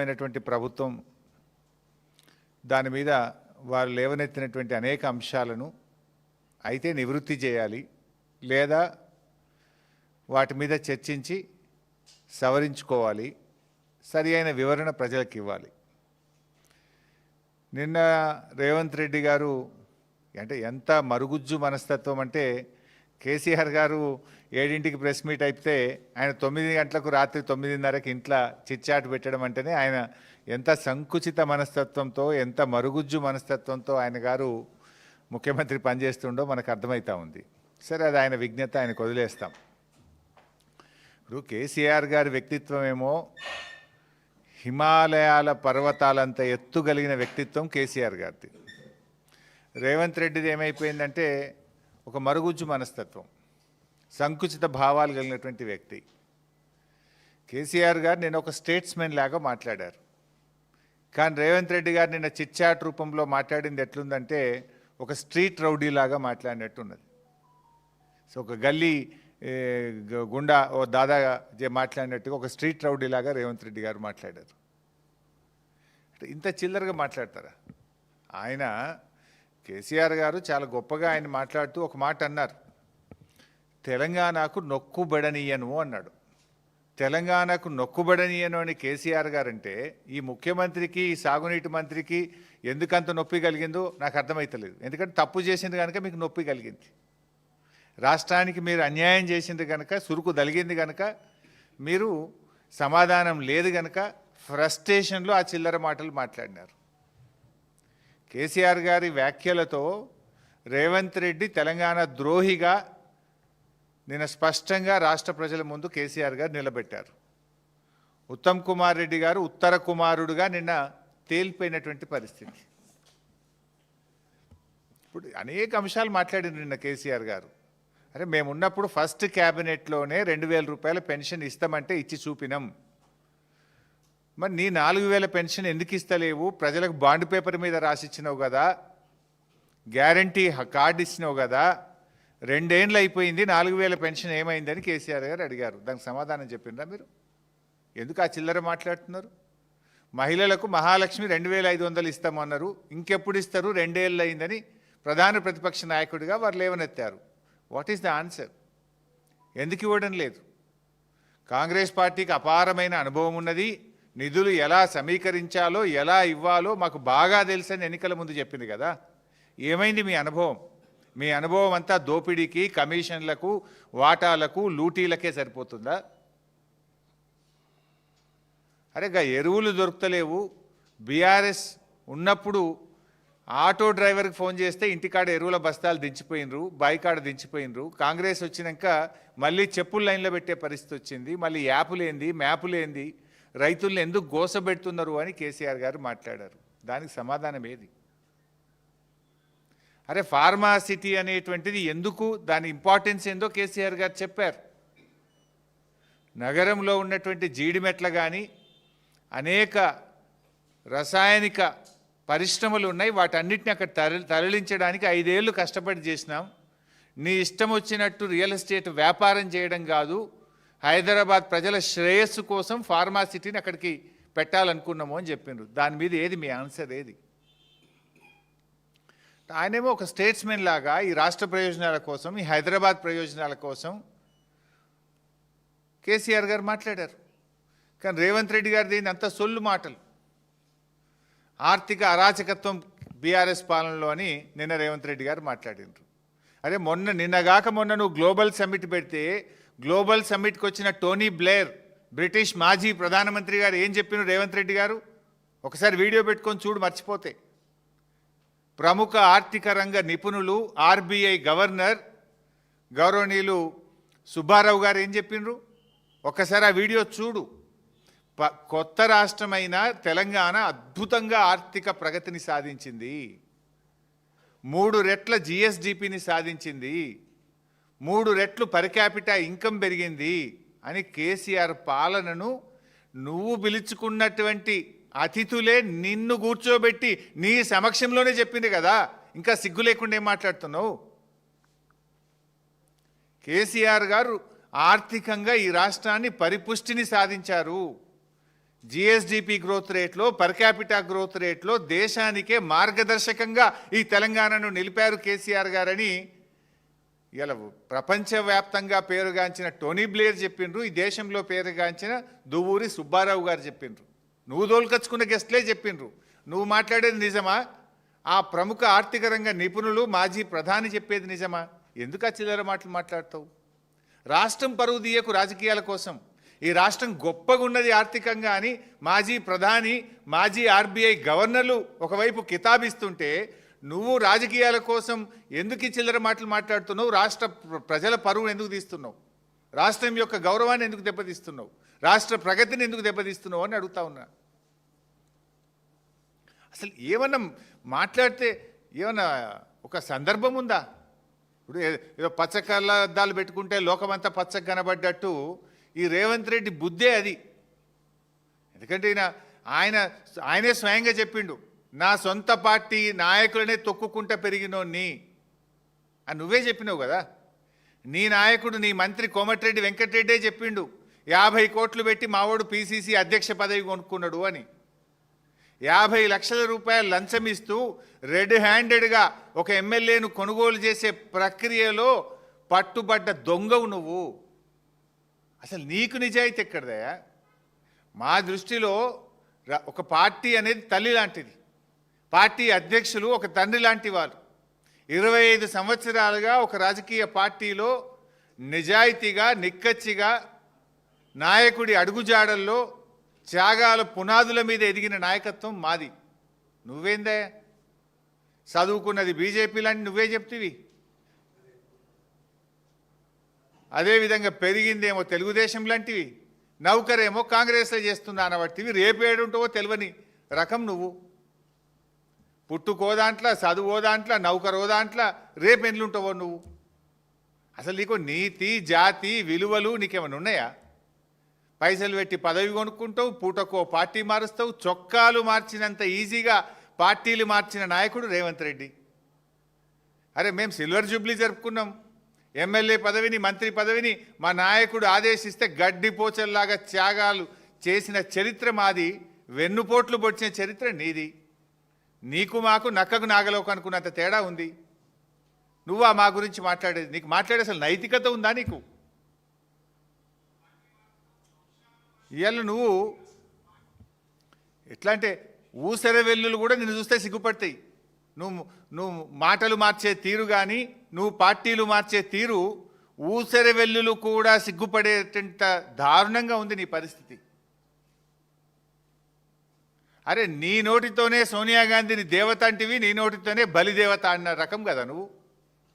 అయినటువంటి ప్రభుత్వం దాని మీద వారు లేవనెత్తినటువంటి అనేక అంశాలను అయితే నివృత్తి చేయాలి లేదా వాటి మీద చర్చించి సవరించుకోవాలి, సరి అయిన వివరణ ప్రజలకు ఇవ్వాలి. నిన్న రేవంత్ రెడ్డి గారు అంటే ఎంత మరుగుజ్జు మనస్తత్వం అంటే కేసీఆర్ గారు 7ంటికి ప్రెస్ మీట్ అయితే ఆయన 9 గంటలకు రాత్రి 9:30కి ఇంట్లో చిట్చాట్ పెట్టడం అంటేనే ఆయన ఎంత సంకుచిత మనస్తత్వంతో ఎంత మరుగుజ్జు మనస్తత్వంతో ఆయన గారు ముఖ్యమంత్రి పనిచేస్తుండో మనకు అర్థమవుతా ఉంది. సరే, అది ఆయన విజ్ఞత, ఆయనకు వదిలేస్తాం. ఇప్పుడు కేసీఆర్ గారి వ్యక్తిత్వం ఏమో హిమాలయాల పర్వతాలంత ఎత్తుగలిగిన వ్యక్తిత్వం కేసీఆర్ గారిది. రేవంత్ రెడ్డిది ఏమైపోయిందంటే ఒక మరుగుజ్జు మనస్తత్వం, సంకుచిత భావాలు కలిగినటువంటి వ్యక్తి. కేసీఆర్ గారు నిన్న ఒక స్టేట్స్మెన్ లాగా మాట్లాడారు, కానీ రేవంత్ రెడ్డి గారు నిన్న చిట్చాట్ రూపంలో మాట్లాడింది ఎట్లుందంటే ఒక స్ట్రీట్ రౌడీ లాగా మాట్లాడినట్టున్నది. సో ఒక గల్లీ గుండా ఓ దాదా మాట్లాడినట్టుగా ఒక స్ట్రీట్ రౌడీ లాగా రేవంత్ రెడ్డి గారు మాట్లాడారు. ఇంత చిల్లరగా మాట్లాడతారా? ఆయన కేసీఆర్ గారు చాలా గొప్పగా ఆయన మాట్లాడుతూ ఒక మాట అన్నారు, తెలంగాణకు నొక్కుబడనీయను అన్నాడు. తెలంగాణకు నొక్కుబడనీయను అని కేసీఆర్ గారు అంటే ఈ ముఖ్యమంత్రికి, ఈ సాగునీటి మంత్రికి ఎందుకంత నొప్పి కలిగిందో నాకు అర్థమవుతలేదు. ఎందుకంటే తప్పు చేసింది కనుక మీకు నొప్పి కలిగింది, రాష్ట్రానికి మీరు అన్యాయం చేసింది కనుక, సురుకు తలిగింది కనుక, మీరు సమాధానం లేదు కనుక ఫ్రస్ట్రేషన్లో ఆ చిల్లర మాటలు మాట్లాడినారు. కేసీఆర్ గారి వ్యాఖ్యలతో రేవంత్ రెడ్డి తెలంగాణ ద్రోహిగా నిన్న స్పష్టంగా రాష్ట్ర ప్రజల ముందు కేసీఆర్ గారు నిలబెట్టారు. ఉత్తమ్ కుమార్ రెడ్డి గారు ఉత్తర కుమారుడుగా నిన్న తేలిపోయినటువంటి పరిస్థితి. ఇప్పుడు అనేక అంశాలు మాట్లాడింది నిన్న కేసీఆర్ గారు. అరే, మేమున్నప్పుడు ఫస్ట్ క్యాబినెట్లోనే 2,000 రూపాయల పెన్షన్ ఇస్తామంటే ఇచ్చి చూపినాం. మరి నీ 4,000 పెన్షన్ ఎందుకు ఇస్తలేవు? ప్రజలకు బాండ్ పేపర్ మీద రాసిచ్చినావు కదా, గ్యారంటీ కార్డు ఇచ్చినావు కదా, 2 ఏళ్ళు అయిపోయింది, 4,000 పెన్షన్ ఏమైందని కేసీఆర్ గారు అడిగారు. దానికి సమాధానం చెప్పిండ్రా మీరు? ఎందుకు ఆ చిల్లర మాట్లాడుతున్నారు? మహిళలకు మహాలక్ష్మి 2,500 ఇస్తామన్నారు, ఇంకెప్పుడు ఇస్తారు? 2 ఏళ్ళు అయిందని ప్రధాన ప్రతిపక్ష నాయకుడిగా వారు లేవనెత్తారు. What is the answer? ఎందుకు ఇవ్వడం లేదు? కాంగ్రెస్ పార్టీకి అపారమైన అనుభవం ఉన్నది, నిధులు ఎలా సమీకరించాలో ఎలా ఇవ్వాలో మాకు బాగా తెలుసని ఎన్నికల ముందు చెప్పింది కదా. ఏమైంది మీ అనుభవం? మీ అనుభవం అంతా దోపిడీకి, కమిషన్లకు, వాటాలకు, లూటీలకే సరిపోతుందా? అరే, ఎరువులు దొరుకుతలేవు. బీఆర్ఎస్ ఉన్నప్పుడు ఆటో డ్రైవర్కి ఫోన్ చేస్తే ఇంటికాడ ఎరువుల బస్తాలు దించిపోయినరు, బాయికాడ దించిపోయినరు. కాంగ్రెస్ వచ్చినాక మళ్ళీ చెప్పులు లైన్లో పెట్టే పరిస్థితి వచ్చింది. మళ్ళీ యాపులేంది, మ్యాపులేంది, రైతులను ఎందుకు గోసబెడుతున్నారు అని కేసీఆర్ గారు మాట్లాడారు. దానికి సమాధానం ఏది? అరే, ఫార్మా సిటీ అనేటువంటిది ఎందుకు, దాని ఇంపార్టెన్స్ ఏందో కేసీఆర్ గారు చెప్పారు. నగరంలో ఉన్నటువంటి జీడిమెట్ల కానీ అనేక రసాయనిక పరిశ్రమలు ఉన్నాయి, వాటన్నిటిని అక్కడ తరలించడానికి 5 ఏళ్ళు కష్టపడి చేసినాం. నీ ఇష్టం వచ్చినట్టు రియల్ ఎస్టేట్ వ్యాపారం చేయడం కాదు, హైదరాబాద్ ప్రజల శ్రేయస్సు కోసం ఫార్మా సిటీని అక్కడికి పెట్టాలనుకున్నాము అని చెప్పిండ్రు. దాని మీద ఏది మీ ఆన్సర్? ఏది? ఆయనేమో ఒక స్టేట్స్మెన్ లాగా ఈ రాష్ట్ర ప్రయోజనాల కోసం, ఈ హైదరాబాద్ ప్రయోజనాల కోసం కేసీఆర్ గారు మాట్లాడారు. కానీ రేవంత్ రెడ్డి గారు దీన్ని అంత సొల్లు మాటలు, ఆర్థిక అరాచకత్వం బీఆర్ఎస్ పాలనలో అని నిన్న రేవంత్ రెడ్డి గారు మాట్లాడినారు. అదే నిన్నగాక మొన్న నువ్వు గ్లోబల్ సమ్మిట్ పెడితే గ్లోబల్ సమ్మిట్కి వచ్చిన టోనీ బ్లేర్, బ్రిటిష్ మాజీ ప్రధానమంత్రి గారు ఏం చెప్పినారు రేవంత్ రెడ్డి గారు? ఒకసారి వీడియో పెట్టుకొని చూడు, మర్చిపోతే. ప్రముఖ ఆర్థిక రంగ నిపుణులు, ఆర్బీఐ గవర్నర్ గౌరవనీయులు సుబ్బారావు గారు ఏం చెప్పినారు? ఒక్కసారి ఆ వీడియో చూడు. కొత్త రాష్ట్రమైన తెలంగాణ అద్భుతంగా ఆర్థిక ప్రగతిని సాధించింది, 3 రెట్ల జిఎస్డిపిని సాధించింది, 3 రెట్లు పర్ క్యాపిటా ఇన్కమ్ పెరిగింది అని కేసీఆర్ పాలనను నువ్వు పిలుచుకున్నటువంటి అతిథులే నిన్ను కూర్చోబెట్టి నీ సమక్షంలోనే చెప్పింది కదా. ఇంకా సిగ్గు లేకుండా ఏం మాట్లాడుతున్నావు? కేసీఆర్ గారు ఆర్థికంగా ఈ రాష్ట్రాన్ని పరిపుష్టిని సాధించారు, జిఎస్డిపి గ్రోత్ రేట్లో, పర్ క్యాపిటా గ్రోత్ రేట్లో దేశానికే మార్గదర్శకంగా ఈ తెలంగాణను నిలిపారు కేసీఆర్ గారని ఇలా ప్రపంచవ్యాప్తంగా పేరుగాంచిన టోనీ బ్లేర్ చెప్పిండ్రు. ఈ దేశంలో పేరుగాంచిన దువ్వూరి సుబ్బారావు గారు చెప్పిండ్రు. నువ్వు దోలుకొచ్చుకున్న గెస్ట్లే చెప్పిండ్రు. నువ్వు మాట్లాడేది నిజమా? ఆ ప్రముఖ ఆర్థిక రంగ నిపుణులు మాజీ ప్రధాని చెప్పేది నిజమా? ఎందుకు ఆ చిల్లర మాటలు మాట్లాడతావు? రాష్ట్రం పరువు తీయకు రాజకీయాల కోసం. ఈ రాష్ట్రం గొప్పగా ఉన్నది ఆర్థికంగా అని మాజీ ప్రధాని, మాజీ ఆర్బీఐ గవర్నర్లు ఒకవైపు కితాబిస్తుంటే నువ్వు రాజకీయాల కోసం ఎందుకు ఈ చిల్లర మాటలు మాట్లాడుతున్నావు? రాష్ట్ర ప్రజల పరువును ఎందుకు తీస్తున్నావు? రాష్ట్రం యొక్క గౌరవాన్ని ఎందుకు దెబ్బతీస్తున్నావు? రాష్ట్ర ప్రగతిని ఎందుకు దెబ్బతీస్తున్నావు అని అడుగుతా ఉన్నా. అసలు ఏమన్నా మాట్లాడితే ఏమన్నా ఒక సందర్భం ఉందా? ఇప్పుడు ఏదో పచ్చ కళ్ళద్దాలు పెట్టుకుంటే లోకమంతా పచ్చగా కనబడ్డట్టు ఈ రేవంత్ రెడ్డి బుద్ధే అది. ఎందుకంటే ఆయనే స్వయంగా చెప్పిండు, నా సొంత పార్టీ నాయకులనే తొక్కుకుంటా పెరిగినోన్ని అని నువ్వే చెప్పినావు కదా. నీ నాయకుడు, నీ మంత్రి కోమటిరెడ్డి వెంకటరెడ్డే చెప్పిండు, 50 కోట్లు పెట్టి మావాడు పిసిసి అధ్యక్ష పదవి కొనుక్కున్నాడు అని. 50 లక్షల రూపాయలు లంచం ఇస్తూ రెడ్ హ్యాండెడ్గా ఒక ఎమ్మెల్యేను కొనుగోలు చేసే ప్రక్రియలో పట్టుబడ్డ దొంగవు నువ్వు. అసలు నీకు నిజాయితీ ఎక్కడదయా? మా దృష్టిలో ఒక పార్టీ అనేది తల్లి లాంటిది. పార్టీ అధ్యక్షులు ఒక తండ్రి లాంటి వారు. 25 సంవత్సరాలుగా ఒక రాజకీయ పార్టీలో నిజాయితీగా, నిక్కచ్చిగా, నాయకుడి అడుగుజాడల్లో త్యాగాల పునాదుల మీద ఎదిగిన నాయకత్వం మాది. నువ్వేందే చదువుకున్నది బీజేపీ లాంటి నువ్వే చెప్తివి. అదేవిధంగా పెరిగిందేమో తెలుగుదేశం లాంటివి, నౌకరేమో కాంగ్రెస్లో చేస్తున్నా అనబట్టివి. రేపు ఏడుంటావో తెలియని రకం నువ్వు. పుట్టుకో దాంట్లో, చదువో దాంట్లో, నౌకరో దాంట్లో, రేపు ఎన్నుంటావో నువ్వు. అసలు నీకు నీతి, జాతి, విలువలు నీకేమైనా ఉన్నాయా? పైసలు పెట్టి పదవి కొనుక్కుంటావు, పూటకో పార్టీ మారుస్తావు. చొక్కాలు మార్చినంత ఈజీగా పార్టీలు మార్చిన నాయకుడు రేవంత్ రెడ్డి. అరే మేము సిల్వర్ జూబ్లీ జరుపుకున్నాం. ఎమ్మెల్యే పదవిని, మంత్రి పదవిని మా నాయకుడు ఆదేశిస్తే గడ్డిపోచల్లాగా త్యాగాలు చేసిన చరిత్ర మాది. వెన్నుపోట్లు పొడిచిన చరిత్ర నీది. నీకు మాకు నక్కకు నాగలోకు అనుకున్నంత తేడా ఉంది. నువ్వా మా గురించి మాట్లాడేది? నీకు మాట్లాడే అసలు నైతికత ఉందా నీకు? ఇవాళ నువ్వు ఎట్లా అంటే ఊసెర వెల్లులు కూడా నిన్ను చూస్తే సిగ్గుపడతాయి. నువ్వు మాటలు మార్చే తీరు కానీ, నువ్వు పార్టీలు మార్చే తీరు ఊసెర వెల్లులు కూడా సిగ్గుపడేటంత దారుణంగా ఉంది నీ పరిస్థితి. అరే నీ నోటితోనే సోనియా గాంధీని దేవత అంటివి, నీ నోటితోనే బలిదేవత అన్న రకం కదా నువ్వు.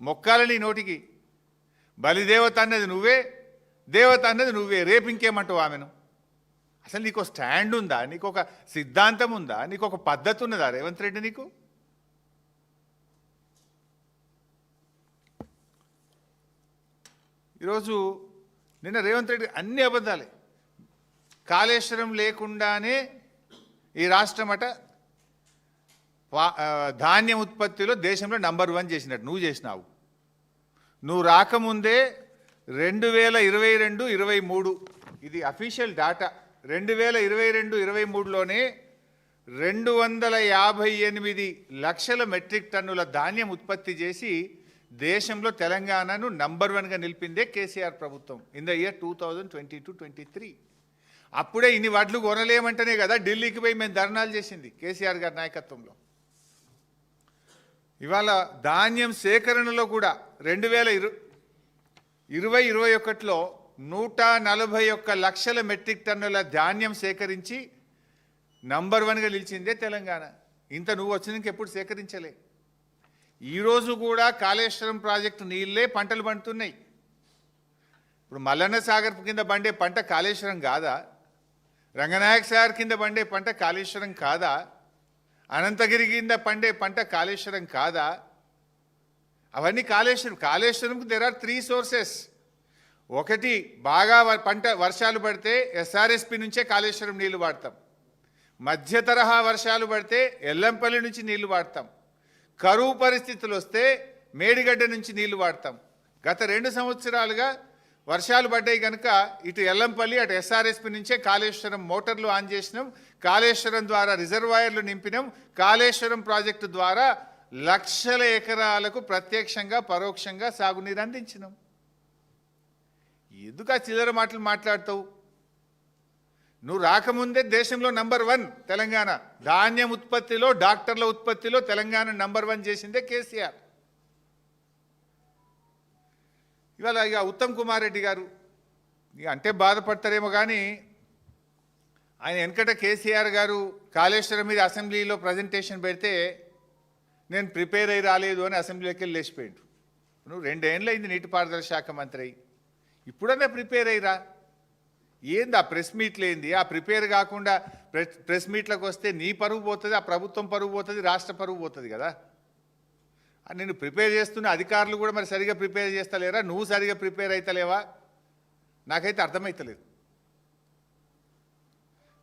మొక్కాల నీ నోటికి. బలిదేవత అన్నది నువ్వే, దేవత అన్నది నువ్వే. రేపు ఇంకేమంటావు ఆమెను? అసలు నీకు స్టాండ్ ఉందా? నీకు ఒక సిద్ధాంతం ఉందా? నీకు ఒక పద్ధతి ఉన్నదా రేవంత్ రెడ్డి? నీకు ఈరోజు నిన్న రేవంత్ రెడ్డి అన్ని అబద్ధాలే. కాళేశ్వరం లేకుండానే ఈ రాష్ట్రం అట ధాన్యం ఉత్పత్తిలో దేశంలో నంబర్ 1 చేసినట్టు నువ్వు చేసినావు. నువ్వు రాకముందే 2022-23 ఇది అఫీషియల్ డాటా. 2022-23లోనే 258 లక్షల మెట్రిక్ టన్నుల ధాన్యం ఉత్పత్తి చేసి దేశంలో తెలంగాణను నంబర్ 1గా నిలిపిందే కేసీఆర్ ప్రభుత్వం ఇన్ ద ఇయర్ 2022-23. అప్పుడే ఇన్ని వడ్లు కొనలేమంటేనే కదా ఢిల్లీకి పోయి మేము ధర్నాలు చేసింది కేసీఆర్ గారి నాయకత్వంలో. ఇవాళ ధాన్యం సేకరణలో కూడా 2020-21లో 141 లక్షల మెట్రిక్ టన్నుల ధాన్యం సేకరించి నంబర్ 1గా నిలిచిందే తెలంగాణ. ఇంత నువ్వు వచ్చినాక ఎప్పుడు సేకరించలే. ఈరోజు కూడా కాళేశ్వరం ప్రాజెక్టు నీళ్ళే పంటలు పండుతున్నాయి. ఇప్పుడు మల్లన్న సాగర్ కింద పండే పంట కాళేశ్వరం కాదా? రంగనాయక సాగర్ కింద పండే పంట కాళేశ్వరం కాదా? అనంతగిరి కింద పండే పంట కాళేశ్వరం కాదా? అవన్నీ కాళేశ్వరంకు దేర్ ఆర్ 3 సోర్సెస్. ఒకటి, బాగా పంట వర్షాలు పడితే ఎస్ఆర్ఎస్పి నుంచే కాళేశ్వరం నీళ్లు వాడతాం. మధ్య తరహా వర్షాలు పడితే ఎల్లంపల్లి నుంచి నీళ్లు వాడతాం. కరువు పరిస్థితులు వస్తే మేడిగడ్డ నుంచి నీళ్లు వాడతాం. గత 2 సంవత్సరాలుగా వర్షాలు పడ్డాయి కనుక ఇటు ఎల్లంపల్లి అటు ఎస్ఆర్ఎస్పి నుంచే కాళేశ్వరం మోటార్లు ఆన్ చేసినాం, కాళేశ్వరం ద్వారా రిజర్వాయర్లు నింపినాం, కాళేశ్వరం ప్రాజెక్టు ద్వారా లక్షల ఎకరాలకు ప్రత్యక్షంగా పరోక్షంగా సాగునీరు అందించినాం. ఎందుకు ఆ చిల్లర మాటలు మాట్లాడతావు? నువ్వు రాకముందే దేశంలో నంబర్ 1 తెలంగాణ, ధాన్యం ఉత్పత్తిలో, డాక్టర్ల ఉత్పత్తిలో తెలంగాణ నంబర్ 1 చేసిందే కేసీఆర్. ఇవాళ ఇక ఉత్తమ్ కుమార్ రెడ్డి గారు ఇక అంటే బాధపడతారేమో కానీ ఆయన వెనకట కేసీఆర్ గారు కాళేశ్వరం మీద అసెంబ్లీలో ప్రజెంటేషన్ పెడితే నేను ప్రిపేర్ అయ్యి రాలేదు అని అసెంబ్లీలోకి వెళ్ళి లేచిపోయిండు. నువ్వు 2 ఏళ్ళు అయింది నీటిపారుదల శాఖ మంత్రి అయ్యి, ఇప్పుడన్నా ప్రిపేర్ అయ్యిరా. ఏంది ఆ ప్రెస్ మీట్లు ఏంది? ఆ ప్రిపేర్ కాకుండా ప్రెస్ మీట్లకు వస్తే నీ పరువు పోతుంది, ఆ ప్రభుత్వం పరువు పోతుంది, రాష్ట్ర పరువు పోతుంది కదా. నేను ప్రిపేర్ చేస్తున్న అధికారులు కూడా మరి సరిగా ప్రిపేర్ చేస్తలేరా? నువ్వు సరిగా ప్రిపేర్ అవుతలేవా? నాకైతే అర్థమవుతలేదు.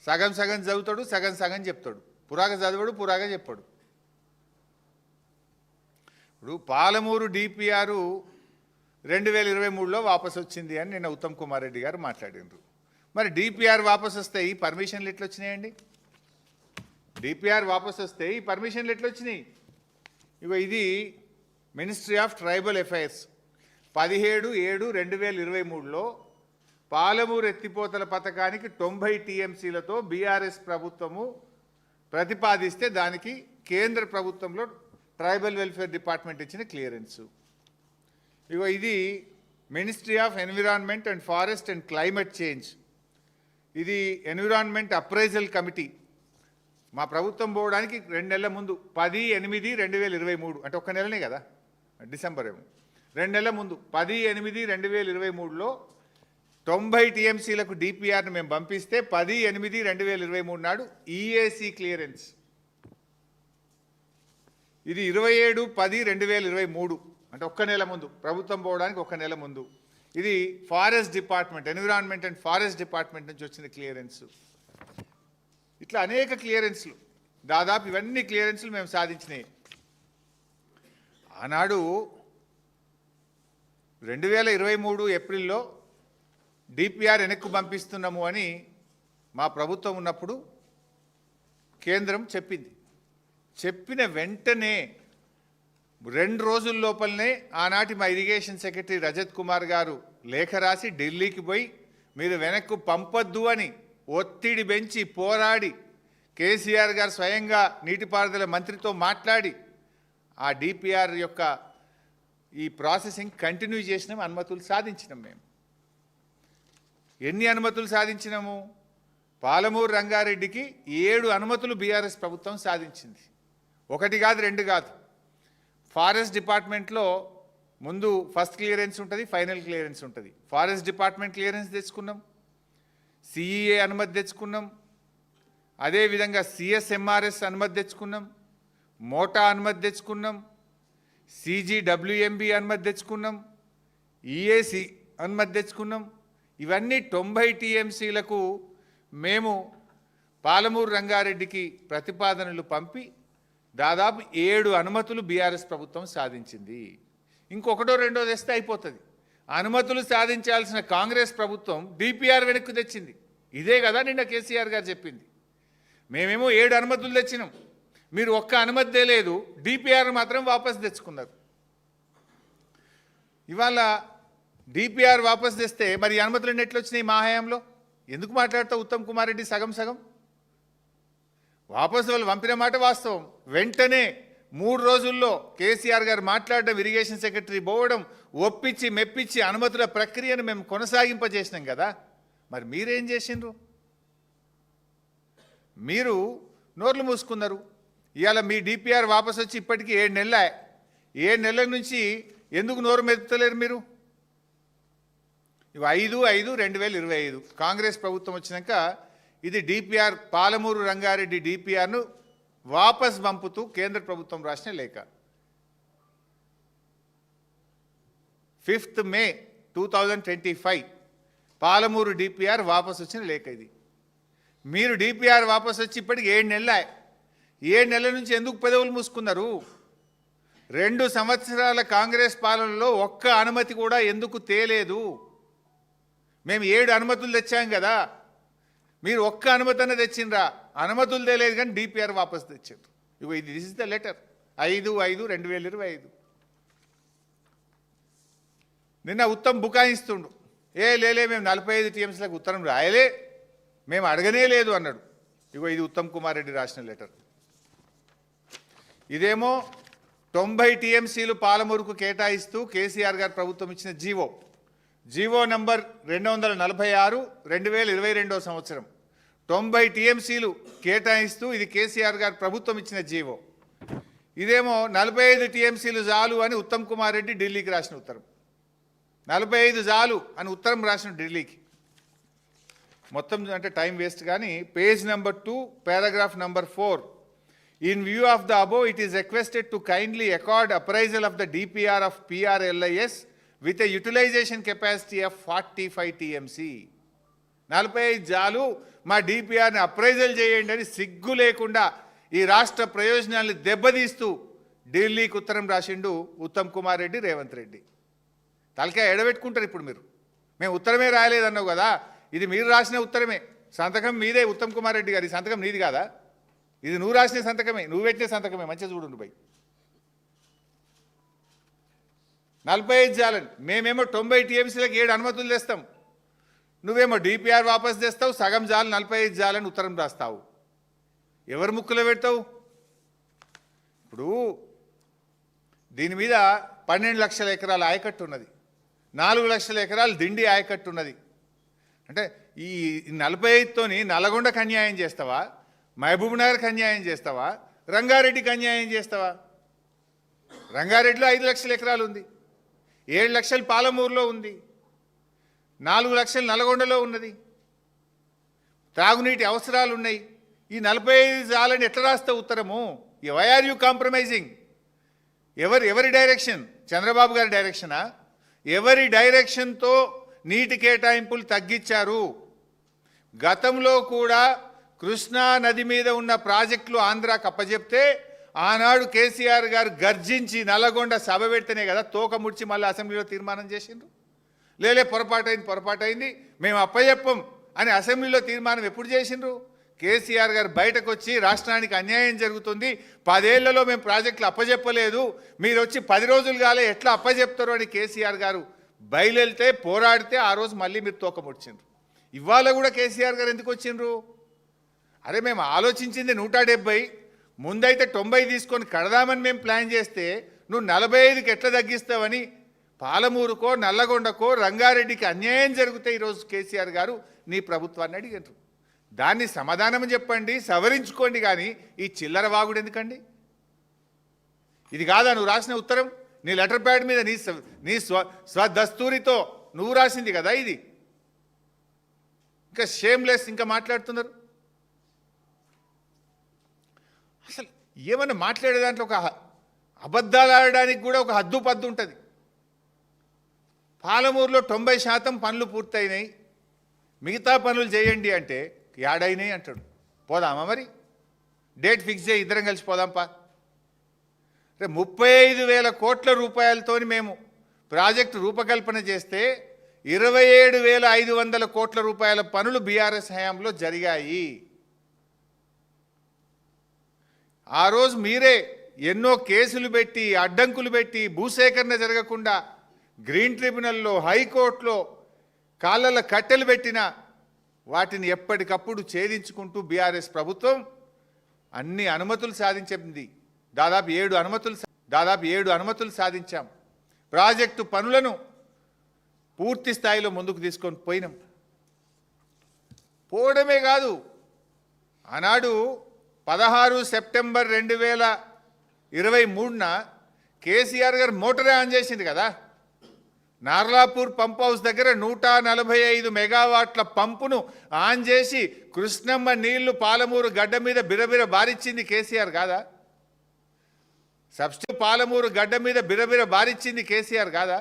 సగం సగం చదువుతాడు, సగం సగం చెప్తాడు, పురాగా చదవడు, పురాగా చెప్పాడు. ఇప్పుడు పాలమూరు డిపిఆర్ 2023లో వాపసు వచ్చింది అని నిన్న ఉత్తమ్ కుమార్ రెడ్డి గారు మాట్లాడినారు. మరి డిపిఆర్ వాపసు వస్తే ఈ పర్మిషన్లు ఎట్లా వచ్చినాయండి? డిపిఆర్ వాపసు వస్తే ఈ పర్మిషన్లు ఎట్లా వచ్చినాయి? ఇగో ఇది మినిస్ట్రీ ఆఫ్ ట్రైబల్ అఫైర్స్ 17/7/2023లో పాలమూరు ఎత్తిపోతల పథకానికి 90 టీఎంసీలతో బీఆర్ఎస్ ప్రభుత్వము ప్రతిపాదిస్తే దానికి కేంద్ర ప్రభుత్వంలో ట్రైబల్ వెల్ఫేర్ డిపార్ట్మెంట్ ఇచ్చిన క్లియరెన్సు. ఇగో ఇది ministry of environment and forest and climate change, ఇది ఎన్విరాన్మెంట్ అప్రైజల్ కమిటీ మా ప్రభుత్వం పోవడానికి 2 నెలల ముందు 10/8/2023 అంటే ఒక్క నెలనే కదా, డిసెంబర్ ఏమో, 2 నెలల ముందు 10/8/2023లో 90 టీఎంసీలకు డిపిఆర్ను మేము పంపిస్తే 10/8/2023 నాడు ఈఏసీ క్లియరెన్స్. ఇది 27/10/2023 అంటే ఒక్క నెల ముందు, ప్రభుత్వం పోవడానికి 1 నెల ముందు. ఇది forest department, environment and forest department నుంచి వచ్చిన క్లియరెన్స్. ఇట్లా అనేక క్లియరెన్స్లు, దాదాపు ఇవన్నీ క్లియరెన్స్లు మేము సాధించినాయి. ఆనాడు 2023 ఏప్రిల్లో డిపిఆర్ వెనక్కు పంపిస్తున్నాము అని మా ప్రభుత్వం ఉన్నప్పుడు కేంద్రం చెప్పింది. చెప్పిన వెంటనే 2 రోజుల లోపలనే ఆనాటి మా ఇరిగేషన్ సెక్రటరీ రజత్ కుమార్ గారు లేఖ రాసి ఢిల్లీకి పోయి మీరు వెనక్కు పంపొద్దు అని ఒత్తిడి పెంచి పోరాడి కేసీఆర్ గారు స్వయంగా నీటిపారుదల మంత్రితో మాట్లాడి ఆ డిపిఆర్ యొక్క ఈ ప్రాసెసింగ్ కంటిన్యూ చేసినాం, అనుమతులు సాధించినాం. మేము ఎన్ని అనుమతులు సాధించినాము? పాలమూరు రంగారెడ్డికి 7 అనుమతులు బీఆర్ఎస్ ప్రభుత్వం సాధించింది. 1 కాదు, 2 కాదు. ఫారెస్ట్ డిపార్ట్మెంట్లో ముందు ఫస్ట్ క్లియరెన్స్ ఉంటుంది, ఫైనల్ క్లియరెన్స్ ఉంటుంది. ఫారెస్ట్ డిపార్ట్మెంట్ క్లియరెన్స్ తెచ్చుకున్నాం, సిఈఏ అనుమతి తెచ్చుకున్నాం, అదేవిధంగా సిఎస్ఎంఆర్ఎస్ అనుమతి తెచ్చుకున్నాం, మోటా అనుమతి తెచ్చుకున్నాం, సిజిడబ్ల్యూఎంబి అనుమతి తెచ్చుకున్నాం, ఈఏసి అనుమతి తెచ్చుకున్నాం. ఇవన్నీ 90 టీఎంసీలకు మేము పాలమూరు రంగారెడ్డికి ప్రతిపాదనలు పంపి దాదాపు 7 అనుమతులు బీఆర్ఎస్ ప్రభుత్వం సాధించింది. ఇంకొకటో రెండో తెస్తే అయిపోతుంది. అనుమతులు సాధించాల్సిన కాంగ్రెస్ ప్రభుత్వం డిపిఆర్ వెనక్కి తెచ్చింది. ఇదే కదా నిన్న కేసీఆర్ గారు చెప్పింది. మేమేమో 7 అనుమతులు తెచ్చినాం, మీరు ఒక్క అనుమతి తేలేదు, డిపిఆర్ మాత్రం వాపసు తెచ్చుకున్నారు. ఇవాళ డిపిఆర్ వాపసు తెస్తే మరి అనుమతులు ఎట్లా వచ్చినాయి మా హయాంలో? ఎందుకు మాట్లాడతావు ఉత్తమ్ కుమార్ రెడ్డి సగం సగం? వాపసు వాళ్ళు పంపిన మాట వాస్తవం. వెంటనే 3 రోజుల్లో కేసీఆర్ గారు మాట్లాడడం, ఇరిగేషన్ సెక్రటరీ పోవడం, ఒప్పించి మెప్పించి అనుమతుల ప్రక్రియను మేము కొనసాగింపజేసినాం కదా. మరి మీరేం చేసిండ్రు? మీరు నోర్లు మూసుకున్నారు. ఇవాళ మీ డిపిఆర్ వాపసు వచ్చి ఇప్పటికీ 7 నెలలే. 7 నెలల నుంచి ఎందుకు నోరు మెదుపుతలేరు మీరు? ఇవి 5/5/2025 కాంగ్రెస్ ప్రభుత్వం వచ్చినాక ఇది డిపిఆర్ పాలమూరు రంగారెడ్డి డిపిఆర్ను వాపస్ పంపుతూ కేంద్ర ప్రభుత్వం రాసిన లేఖ. 5th May 2025 పాలమూరు డిపిఆర్ వాపసు వచ్చిన లేఖ ఇది. మీరు డిపిఆర్ వాపసు వచ్చి ఇప్పటికి 7 నెలలే. 7 నెలల నుంచి ఎందుకు పెదవులు మూసుకున్నారు? 2 సంవత్సరాల కాంగ్రెస్ పాలనలో ఒక్క అనుమతి కూడా ఎందుకు తేలేదు? మేము 7 అనుమతులు తెచ్చాం కదా, మీరు ఒక్క అనుమతి అన్న తెచ్చిండ్రా? అనుమతులు తెలియదు కానీ డిపిఆర్ వాపస్ తెచ్చారు. ఇగో ఇది దిస్ ఇస్ ద లెటర్ 5/5/2025. నిన్న ఉత్తమ్ బుకాయిస్తుండు, లేలే మేము 45 టీఎంసీలకు ఉత్తరం రాయలే, మేము అడగనే లేదు అన్నాడు. ఇగో ఇది ఉత్తమ్ కుమార్ రెడ్డి రాసిన లెటర్. ఇదేమో 90 టీఎంసీలు పాలమూరుకు కేటాయిస్తూ కేసీఆర్ గారు ప్రభుత్వం ఇచ్చిన జీవో నంబర్ 246/2022 సంవత్సరం. 90 టీఎంసీలు కేటాయిస్తూ ఇది కేసీఆర్ గారు ప్రభుత్వం ఇచ్చిన జీవో. ఇదేమో 45 టీఎంసీలు చాలు అని ఉత్తమ్ కుమార్ రెడ్డి ఢిల్లీకి రాసిన ఉత్తరం. 45 చాలు అని ఉత్తరం రాసిన ఢిల్లీకి. మొత్తం అంటే టైం వేస్ట్ కానీ page number 2 paragraph number 4. In view of the above, it is requested to kindly accord appraisal of the DPR of PRLIS with a utilization capacity of 45 TMC. 45 జాలు మా డిపిఆర్ని అప్రైజల్ చేయండి అని సిగ్గు లేకుండా ఈ రాష్ట్ర ప్రయోజనాల్ని దెబ్బతీస్తూ ఢిల్లీకి ఉత్తరం రాసిండు ఉత్తమ్ కుమార్ రెడ్డి, రేవంత్ రెడ్డి. తలకాయ ఎడబెట్టుకుంటారు ఇప్పుడు మీరు. మేము ఉత్తరమే రాయలేదన్నావు కదా, ఇది మీరు రాసిన ఉత్తరమే, సంతకం మీదే ఉత్తమ్ కుమార్ రెడ్డి గారి సంతకం నీది కాదా? ఇది నువ్వు రాసిన సంతకమే, నువ్వు పెట్టిన సంతకమే. మంచిగా చూడండి భయ్. 45 జాలని మేమేమో 90 టీఎంసీలకు 7 అనుమతులు తెస్తాం, నువ్వేమో డిపిఆర్ వాపస్ తెస్తావు, సగం జాలు 45 జాలని ఉత్తరం రాస్తావు. ఎవరు ముక్కులో పెడతావు? ఇప్పుడు దీని మీద 12 లక్షల ఎకరాల ఆయకట్టు ఉన్నది, 4 లక్షల ఎకరాలు దిండి ఆయకట్టు ఉన్నది. అంటే ఈ 45తోని నల్లగొండకు అన్యాయం చేస్తావా, మహబూబ్ నగర్కి అన్యాయం చేస్తావా, రంగారెడ్డికి అన్యాయం చేస్తావా? రంగారెడ్డిలో 5 లక్షల ఎకరాలు ఉంది, 7 లక్షలు పాలమూరులో ఉంది, 4 లక్షలు నల్గొండలో ఉన్నది, త్రాగునీటి అవసరాలు ఉన్నాయి. ఈ 45 జాలని ఎట్లా రాస్తావు ఉత్తరము? Why are you compromising? ఎవరి డైరెక్షన్? చంద్రబాబు గారి డైరెక్షనా? ఎవరి డైరెక్షన్తో నీటి కేటాయింపులు తగ్గించారు? గతంలో కూడా కృష్ణా నది మీద ఉన్న ప్రాజెక్టులు ఆంధ్రాకు అప్పచెప్తే ఆనాడు కేసీఆర్ గారు గర్జించి నల్లగొండ సభ పెడితేనే కదా తోక ముడిచి మళ్ళీ అసెంబ్లీలో తీర్మానం చేసిండ్రు. లేలే పొరపాటైంది మేము అప్పచెప్పం అని అసెంబ్లీలో తీర్మానం ఎప్పుడు చేసిండ్రు? కేసీఆర్ గారు బయటకు వచ్చి రాష్ట్రానికి అన్యాయం జరుగుతుంది, 10 ఏళ్లలో మేము ప్రాజెక్టులు అప్పచెప్పలేదు, మీరు వచ్చి 10 రోజులు కాలే ఎట్లా అప్పచెప్తారు అని కేసీఆర్ గారు బయలుదేరితే పోరాడితే ఆ రోజు మళ్ళీ మీరు తోక ముడిచిండ్రు. ఇవాళ కూడా కేసీఆర్ గారు ఎందుకు వచ్చిండ్రు? అరే మేము ఆలోచించింది 170, ముందైతే 90 తీసుకొని కడదామని మేము ప్లాన్ చేస్తే నువ్వు 45కి ఎట్లా తగ్గిస్తావని పాలమూరుకో నల్లగొండకో రంగారెడ్డికి అన్యాయం జరిగితే ఈరోజు కేసీఆర్ గారు నీ ప్రభుత్వాన్ని అడిగారు. దాన్ని సమాధానం చెప్పండి, సవరించుకోండి, కానీ ఈ చిల్లర వాగుడు ఎందుకండి? ఇది కాదా నువ్వు రాసిన ఉత్తరం? నీ లెటర్ ప్యాడ్ మీద నీ స్వదస్తూరితో నువ్వు రాసింది కదా ఇది. ఇంకా షేమ్లెస్ ఇంకా మాట్లాడుతున్నారు. అసలు ఏమన్నా మాట్లాడే దాంట్లో ఒక అబద్ధాలు ఆడడానికి కూడా ఒక హద్దు పద్దు ఉంటుంది. పాలమూరులో 90% పనులు పూర్తయినాయి, మిగతా పనులు చేయండి అంటే యాడైనాయి అంటాడు. పోదామా మరి? డేట్ ఫిక్స్ చేయి, ఇద్దరం కలిసి పోదాంపా. 35,000 కోట్ల రూపాయలతో మేము ప్రాజెక్టు రూపకల్పన చేస్తే 27,500 కోట్ల రూపాయల పనులు బీఆర్ఎస్ హయాంలో జరిగాయి. ఆ రోజు మీరే ఎన్నో కేసులు పెట్టి అడ్డంకులు పెట్టి భూసేకరణ జరగకుండా గ్రీన్ ట్రిబ్యునల్లో హైకోర్టులో కాళ్ళ కట్టెలు పెట్టిన వాటిని ఎప్పటికప్పుడు ఛేదించుకుంటూ బీఆర్ఎస్ ప్రభుత్వం అన్ని అనుమతులు సాధించింది. దాదాపు 7 అనుమతులు సాధించాం. ప్రాజెక్టు పనులను పూర్తి స్థాయిలో ముందుకు తీసుకొని పోవడమే కాదు, ఆనాడు 16 సెప్టెంబర్ 2023న కేసీఆర్ గారు మోటరే ఆన్ చేసింది కదా. నార్లాపూర్ పంప్ హౌస్ దగ్గర 145 మెగావాట్ల పంపును ఆన్ చేసి కృష్ణమ్మ నీళ్లు పాలమూరు గడ్డ మీద బిరబిర బారిచ్చింది కేసీఆర్ కాదా? పాలమూరు గడ్డ మీద బిరబిర బారిచ్చింది కేసీఆర్ కాదా?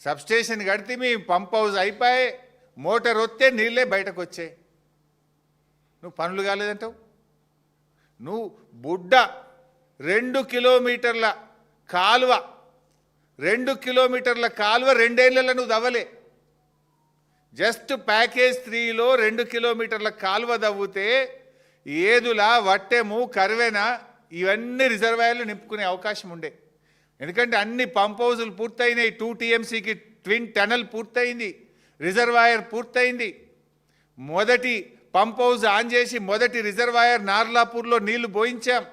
సబ్స్టేషన్ కడితే మీ పంప్ హౌస్ అయిపోయి మోటార్ వస్తే నీళ్ళే బయటకు వచ్చాయి. నువ్వు పనులు కాలేదంటావు. నువ్వు బుడ్డ 2 కిలోమీటర్ల కాలువ 2 ఏళ్లలో నువ్వు దవ్వలే. జస్ట్ ప్యాకేజ్ 3లో 2 కిలోమీటర్ల కాలువ దవ్వుతే ఏదుల వట్టెము కర్వెన ఇవన్నీ రిజర్వాయర్లు నింపుకునే అవకాశం ఉండే. ఎందుకంటే అన్ని పంప్ హౌజులు పూర్తయినాయి, 2 TMCకి ట్విన్ టనల్ పూర్తయింది, రిజర్వాయర్ పూర్తయింది. మొదటి పంప్ హౌజ్ ఆన్ చేసి మొదటి రిజర్వాయర్ నార్లాపూర్లో నీళ్లు పోయించాం.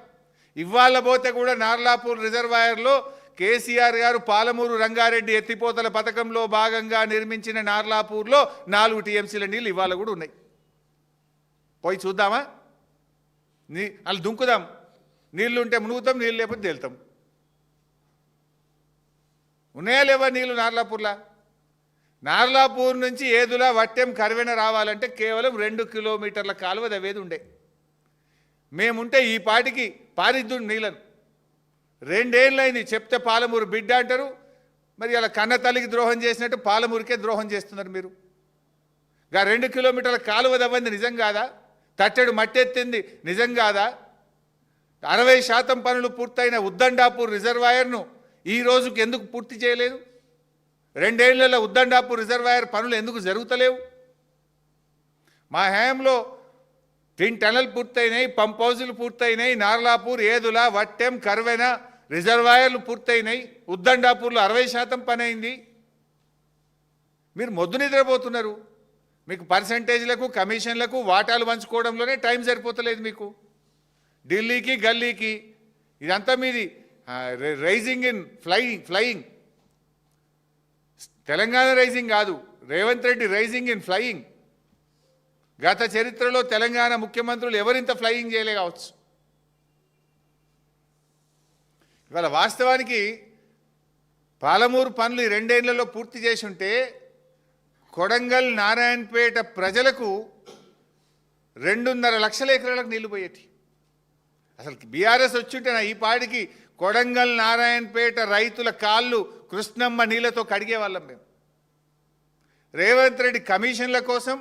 ఇవాళ పోతే కూడా నార్లాపూర్ రిజర్వాయర్లో కేసీఆర్ గారు పాలమూరు రంగారెడ్డి ఎత్తిపోతల పథకంలో భాగంగా నిర్మించిన నార్లాపూర్లో 4 TMCల నీళ్ళు ఇవాళ కూడా ఉన్నాయి. పోయి చూద్దామా? వాళ్ళు దుంకుదాం. నీళ్ళు ఉంటే మునుగుతాం, నీళ్ళు లేకపోతే తేలుతాం. ఉన్నాయా లేవా నీళ్ళు నార్లాపూర్లా? నార్లాపూర్ నుంచి ఏదులా వట్టెం కర్వెన రావాలంటే కేవలం 2 కిలోమీటర్ల కాలువ దవ్వేది ఉండే. మేముంటే ఈ పాటికి పారిద్దు నీళ్ళను. 2 ఏళ్ళైంది చెప్తే పాలమూరు బిడ్డ అంటారు. మరి అలా కన్న తల్లికి ద్రోహం చేసినట్టు పాలమూరుకే ద్రోహం చేస్తున్నారు మీరు. 2 కిలోమీటర్ల కాలువ దవ్వంది నిజం కాదా? తట్టెడు మట్టెత్తింది నిజం కాదా? 60% పనులు పూర్తయిన ఉద్దండాపూర్ రిజర్వాయర్ను ఈ రోజుకి ఎందుకు పూర్తి చేయలేదు? 2 ఏళ్లలో ఉద్దండాపూర్ రిజర్వాయర్ పనులు ఎందుకు జరుగుతలేవు? మా హయాంలో ట్విన్ టనల్ పూర్తయినాయి, పంప్ హౌజులు పూర్తయినాయి, నార్లాపూర్ ఏదుల వట్టెం కర్వెన రిజర్వాయర్లు పూర్తయినాయి, ఉద్దండాపూర్లో 60% పని అయింది. మీరు మొద్దు నిద్రపోతున్నారు. మీకు పర్సంటేజ్లకు కమిషన్లకు వాటాలు పంచుకోవడంలోనే టైం సరిపోతలేదు మీకు. ఢిల్లీకి గల్లీకి ఇదంతా మీది rising in flying. Telangana rising కాదు, Revanth Reddy rising in flying. గత చరిత్రలో తెలంగాణ ముఖ్యమంత్రులు ఎవరింత ఫ్లయింగ్ చేయలే కావచ్చు. ఇవాళ వాస్తవానికి పాలమూరు పనులు 2 ఏళ్లలో పూర్తి చేసి ఉంటే కొడంగల్ నారాయణపేట ప్రజలకు 2.5 లక్షల ఎకరాలకు నీళ్లు పోయేటి. అసలు బీఆర్ఎస్ వచ్చుంటే ఈ పాటికి కొడంగల్ నారాయణపేట రైతుల కాళ్ళు కృష్ణమ్మ నీళ్లతో కడిగే వాళ్ళం మేము. రేవంత్ రెడ్డి కమిషన్ల కోసం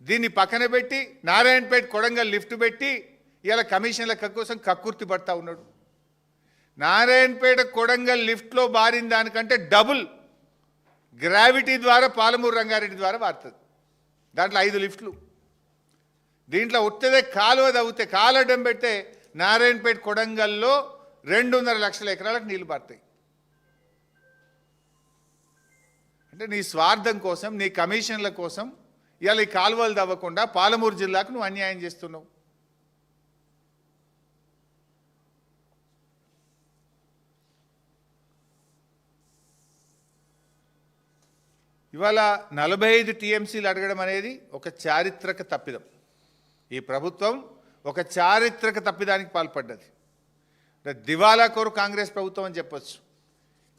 దీన్ని పక్కన పెట్టి నారాయణపేట కొడంగల్ లిఫ్ట్ పెట్టి ఇలా కమిషన్ల కోసం కక్కుర్తి పడతా ఉన్నాడు. నారాయణపేట కొడంగల్ లిఫ్ట్లో బారిన దానికంటే డబుల్ గ్రావిటీ ద్వారా పాలమూరు రంగారెడ్డి ద్వారా బారుతుంది. దాంట్లో 5 లిఫ్ట్లు. దీంట్లో ఉత్తదే కాలువ దవ్వుతే కాలడ్డం పెడితే నారాయణపేట కొడంగల్లో 2.5 లక్షల ఎకరాలకు నీళ్లు పడతాయి. అంటే నీ స్వార్థం కోసం, నీ కమిషన్ల కోసం ఇవాళ ఈ కాలువలు దవ్వకుండా పాలమూరు జిల్లాకు నువ్వు అన్యాయం చేస్తున్నావు. ఇవాళ 45 TMCలు అడగడం అనేది ఒక చారిత్రక తప్పిదం. ఈ ప్రభుత్వం ఒక చారిత్రక తప్పిదానికి పాల్పడ్డది. దివాలా కోరు కాంగ్రెస్ ప్రభుత్వం అని చెప్పొచ్చు.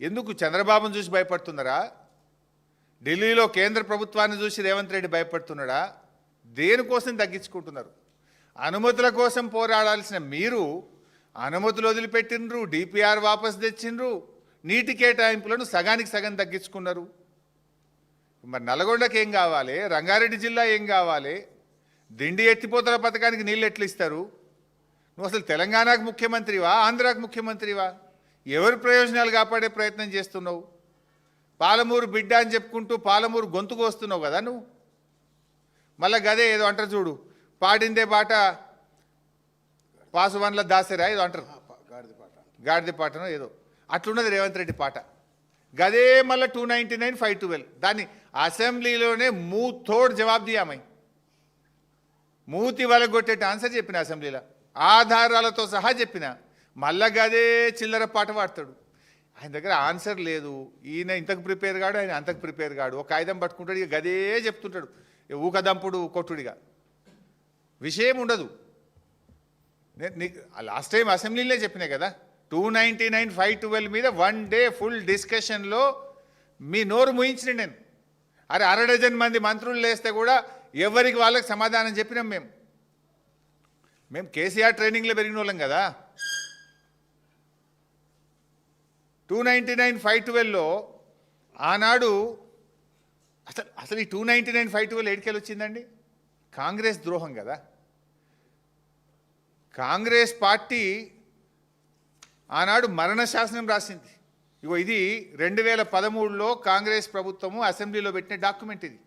ఎందుకు చంద్రబాబును చూసి భయపడుతున్నారా? ఢిల్లీలో కేంద్ర ప్రభుత్వాన్ని చూసి రేవంత్ రెడ్డి భయపడుతున్నాడా? దేనికోసం తగ్గించుకుంటున్నారు? అనుమతుల కోసం పోరాడాల్సిన మీరు అనుమతులు వదిలిపెట్టినరు, DPR వాపసు తెచ్చిండ్రు, నీటి కేటాయింపులను సగానికి సగం తగ్గించుకున్నారు. మరి నల్గొండకి ఏం కావాలి? రంగారెడ్డి జిల్లా ఏం కావాలి? దిండి ఎత్తిపోతల పథకానికి నీళ్ళు ఎట్లు ఇస్తారు? నువ్వు అసలు తెలంగాణకు ముఖ్యమంత్రివా, ఆంధ్రాకు ముఖ్యమంత్రివా? ఎవరి ప్రయోజనాలు కాపాడే ప్రయత్నం చేస్తున్నావు? పాలమూరు బిడ్డ అని చెప్పుకుంటూ పాలమూరు గొంతుకు వస్తున్నావు కదా నువ్వు. మళ్ళీ గదే ఏదో అంటారు చూడు, పాడిందే పాట పాసువన్ల దాసరా ఏదో అంటారు, గాడిద పాటనో ఏదో అట్లున్నది రేవంత్ రెడ్డి పాట. గదే మళ్ళీ 299, 512 దాన్ని అసెంబ్లీలోనే మూతోడు జవాబు దియామై మూతి వలగొట్టేట ఆన్సర్ చెప్పిన అసెంబ్లీలో ఆధారాలతో సహా చెప్పిన. మళ్ళా గదే చిల్లర పాట పాడతాడు. ఆయన దగ్గర ఆన్సర్ లేదు. ఈయన ఇంతకు ప్రిపేర్ కాడు, ఆయన అంతకు ప్రిపేర్ కాడు. ఒక ఆయుధం పట్టుకుంటాడు, ఇక గదే చెప్తుంటాడు, ఊకదంపుడు కొట్టుడిగా. విషయం ఉండదు. నీకు లాస్ట్ టైం అసెంబ్లీలో చెప్పినా కదా, 299, 512 మీద 1 డే ఫుల్ డిస్కషన్లో మీ నోరు ముయించిన నేను. అరే 1/2 డజన్ మంది మంత్రులు లేస్తే కూడా ఎవరికి వాళ్ళకి సమాధానం చెప్పినాం. మేము కేసీఆర్ ట్రైనింగ్లో పెరిగిన వాళ్ళం కదా. 299, 512లో ఆనాడు అసలు ఈ 299, 512 ఏడికెళ్ళి వచ్చిందండి? కాంగ్రెస్ ద్రోహం కదా. కాంగ్రెస్ పార్టీ ఆనాడు మరణ శాసనం రాసింది. ఇగో ఇది 2013లో కాంగ్రెస్ ప్రభుత్వము అసెంబ్లీలో పెట్టిన డాక్యుమెంట్. ఇది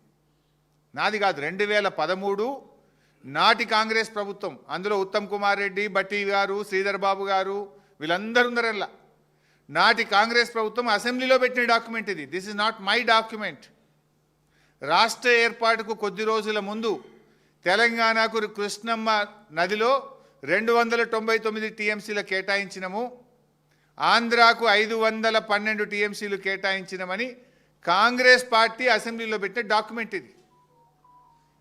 నాది కాదు, 2013 నాటి కాంగ్రెస్ ప్రభుత్వం, అందులో ఉత్తమ్ కుమార్ రెడ్డి, బట్టి గారు, శ్రీధర్ బాబు గారు, వీళ్ళందరూ ఉన్నారల్లా. నాటి కాంగ్రెస్ ప్రభుత్వం అసెంబ్లీలో పెట్టిన డాక్యుమెంట్ ఇది. This is not my document. రాష్ట్ర ఏర్పాటుకు కొద్ది రోజుల ముందు తెలంగాణకు కృష్ణమ్మ నదిలో 299 టీఎంసీలు కేటాయించినము, ఆంధ్రాకు 512 టీఎంసీలు కేటాయించినమని కాంగ్రెస్ పార్టీ అసెంబ్లీలో పెట్టిన డాక్యుమెంట్ ఇది.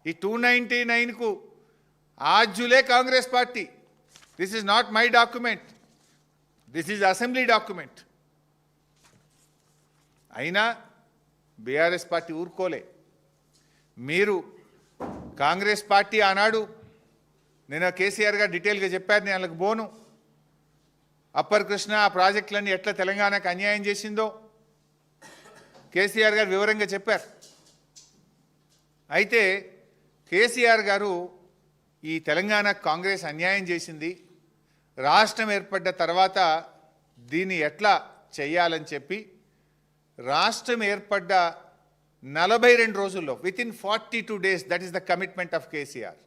ఈ 299కు ఆజ్యులే Congress party. This is not my document, this is assembly document. అయినా బీఆర్ఎస్ పార్టీ ఊరుకోలే. మీరు కాంగ్రెస్ పార్టీ ఆనాడు, నేను కేసీఆర్ గారు డీటెయిల్గా చెప్పారు, నేను వాళ్ళకి పోను. అప్పర్ కృష్ణ ఆ ప్రాజెక్టులన్నీ ఎట్లా తెలంగాణకు అన్యాయం చేసిందో కేసీఆర్ గారు వివరంగా చెప్పారు. అయితే కేసీఆర్ గారు ఈ తెలంగాణ కాంగ్రెస్ అన్యాయం చేసింది, రాష్ట్రం ఏర్పడ్డ తర్వాత దీన్ని ఎట్లా చేయాలని చెప్పి రాష్ట్రం ఏర్పడ్డ 42 రోజుల్లో, within 42 days, that is the commitment of KCR.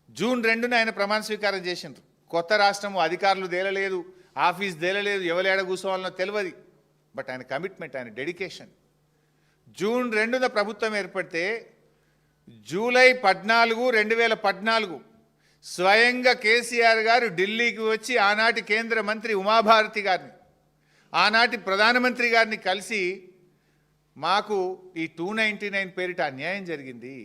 June 2న ఆయన ప్రమాణ స్వీకారం చేసిండ్రు. కొత్త రాష్ట్రము, అధికారులు తేలలేదు, ఆఫీస్ తేలలేదు, ఎవరు కూర్చోవాలనో తెలియదు. బట్ ఆయన కమిట్మెంట్, ఆయన డెడికేషన్. జూన్ 2న ప్రభుత్వం ఏర్పడితే జూలై 14, 2014 స్వయంగా కేసీఆర్ గారు ఢిల్లీకి వచ్చి ఆనాటి కేంద్ర మంత్రి ఉమాభారతి గారిని, ఆనాటి ప్రధానమంత్రి గారిని కలిసి మాకు ఈ 299 పేరిట అన్యాయం జరిగింది,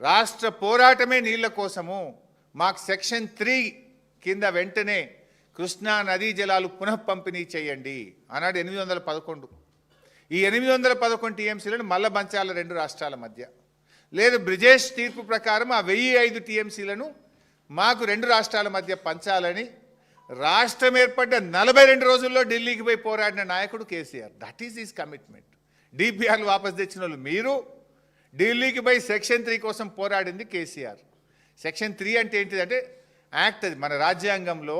రాష్ట్ర పోరాటమే నీళ్ల కోసము, మాకు సెక్షన్ 3 కింద వెంటనే కృష్ణా నదీ జలాలు పునః పంపిణీ చేయండి. ఆనాడు 811. ఈ 811 టీఎంసీలను మళ్ళా పంచాల 2 రాష్ట్రాల మధ్య. లేదు, బ్రిజేష్ తీర్పు ప్రకారం ఆ 1005 టీఎంసీలను మాకు 2 రాష్ట్రాల మధ్య పంచాలని రాష్ట్రం ఏర్పడ్డ 42 రోజుల్లో ఢిల్లీకి పోయి పోరాడిన నాయకుడు KCR. That is his commitment. డిపిఆర్లు వాపస్ తెచ్చిన వాళ్ళు మీరు, ఢిల్లీకి పోయి సెక్షన్ 3 కోసం పోరాడింది కేసీఆర్. సెక్షన్ 3 అంటే ఏంటిదంటే యాక్ట్, అది మన రాజ్యాంగంలో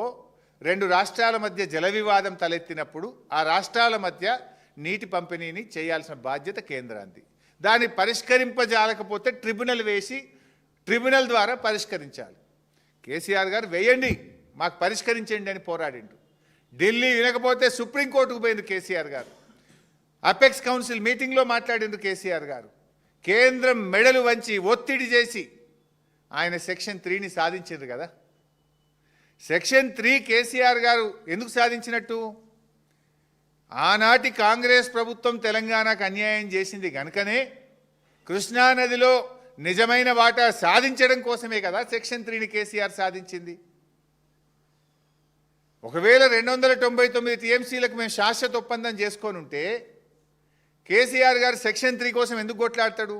2 రాష్ట్రాల మధ్య జల వివాదం తలెత్తినప్పుడు ఆ రాష్ట్రాల మధ్య నీటి పంపిణీని చేయాల్సిన బాధ్యత కేంద్రానికి. దాన్ని పరిష్కరింపజాలకపోతే ట్రిబ్యునల్ వేసి ట్రిబ్యునల్ ద్వారా పరిష్కరించాలి. కేసీఆర్ గారు వేయండి, మాకు పరిష్కరించండి అని పోరాడిండు. ఢిల్లీ వినకపోతే సుప్రీంకోర్టుకు పోయింది కేసీఆర్ గారు. అపెక్స్ కౌన్సిల్ మీటింగ్లో మాట్లాడిండు కేసీఆర్ గారు. కేంద్రం మెడలు వంచి ఒత్తిడి చేసి ఆయన సెక్షన్ 3ని సాధించారు కదా. సెక్షన్ 3 కేసీఆర్ గారు ఎందుకు సాధించినట్టు? ఆనాటి కాంగ్రెస్ ప్రభుత్వం తెలంగాణకు అన్యాయం చేసింది కనుకనే కృష్ణానదిలో నిజమైన వాటా సాధించడం కోసమే కదా సెక్షన్ 3ని కేసీఆర్ సాధించింది. ఒకవేళ 299 టీఎంసీలకు మేము శాశ్వత ఒప్పందం చేసుకొని ఉంటే కేసీఆర్ గారు సెక్షన్ 3 కోసం ఎందుకు కొట్లాడతాడు?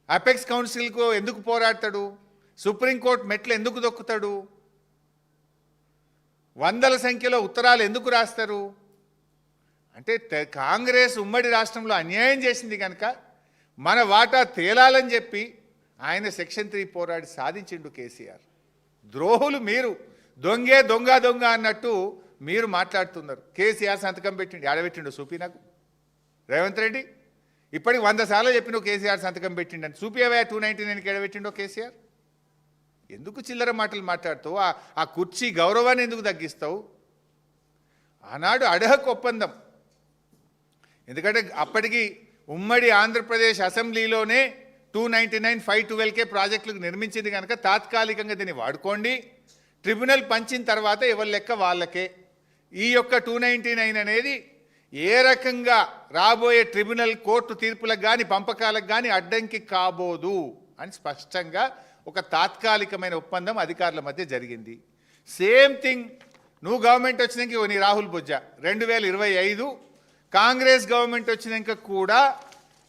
అపెక్స్ కౌన్సిల్కు ఎందుకు పోరాడతాడు? సుప్రీంకోర్టు మెట్లు ఎందుకు దొక్కుతాడు? వందల సంఖ్యలో ఉత్తరాలు ఎందుకు రాస్తారు? అంటే కాంగ్రెస్ ఉమ్మడి రాష్ట్రంలో అన్యాయం చేసింది కనుక మన వాటా తేలాలని చెప్పి ఆయన సెక్షన్ 3 పోరాడి సాధించిండు కేసీఆర్. ద్రోహులు మీరు, దొంగే దొంగ దొంగ అన్నట్టు మీరు మాట్లాడుతున్నారు. కేసీఆర్ సంతకం పెట్టిండు, ఆడబెట్టిండు చూపి నాకు. రేవంత్ రెడ్డి ఇప్పటికి 100 సార్లు చెప్పిన కేసీఆర్ సంతకం పెట్టిండని. చూపివే 299కి ఎడబెట్టిండో కేసీఆర్. ఎందుకు చిల్లర మాటలు మాట్లాడుతావు? ఆ కుర్చీ గౌరవాన్ని ఎందుకు తగ్గిస్తావు? ఆనాడు అడహక్ ఒప్పందం, ఎందుకంటే అప్పటికి ఉమ్మడి ఆంధ్రప్రదేశ్ అసెంబ్లీలోనే 299, 512K ప్రాజెక్టులకు నిర్మించింది కనుక తాత్కాలికంగా దీన్ని వాడుకోండి, ట్రిబ్యునల్ పంచిన తర్వాత ఎవరి లెక్క వాళ్ళకే. ఈ యొక్క 299 అనేది ఏ రకంగా రాబోయే ట్రిబ్యునల్ కోర్టు తీర్పులకు కానీ పంపకాలకు కానీ అడ్డంకి కాబోదు అని స్పష్టంగా ఒక తాత్కాలికమైన ఒప్పందం అధికారుల మధ్య జరిగింది. సేమ్ థింగ్ నువ్వు గవర్నమెంట్ వచ్చినాక నీ రాహుల్ బొజ్జా 2025 కాంగ్రెస్ గవర్నమెంట్ వచ్చినాక కూడా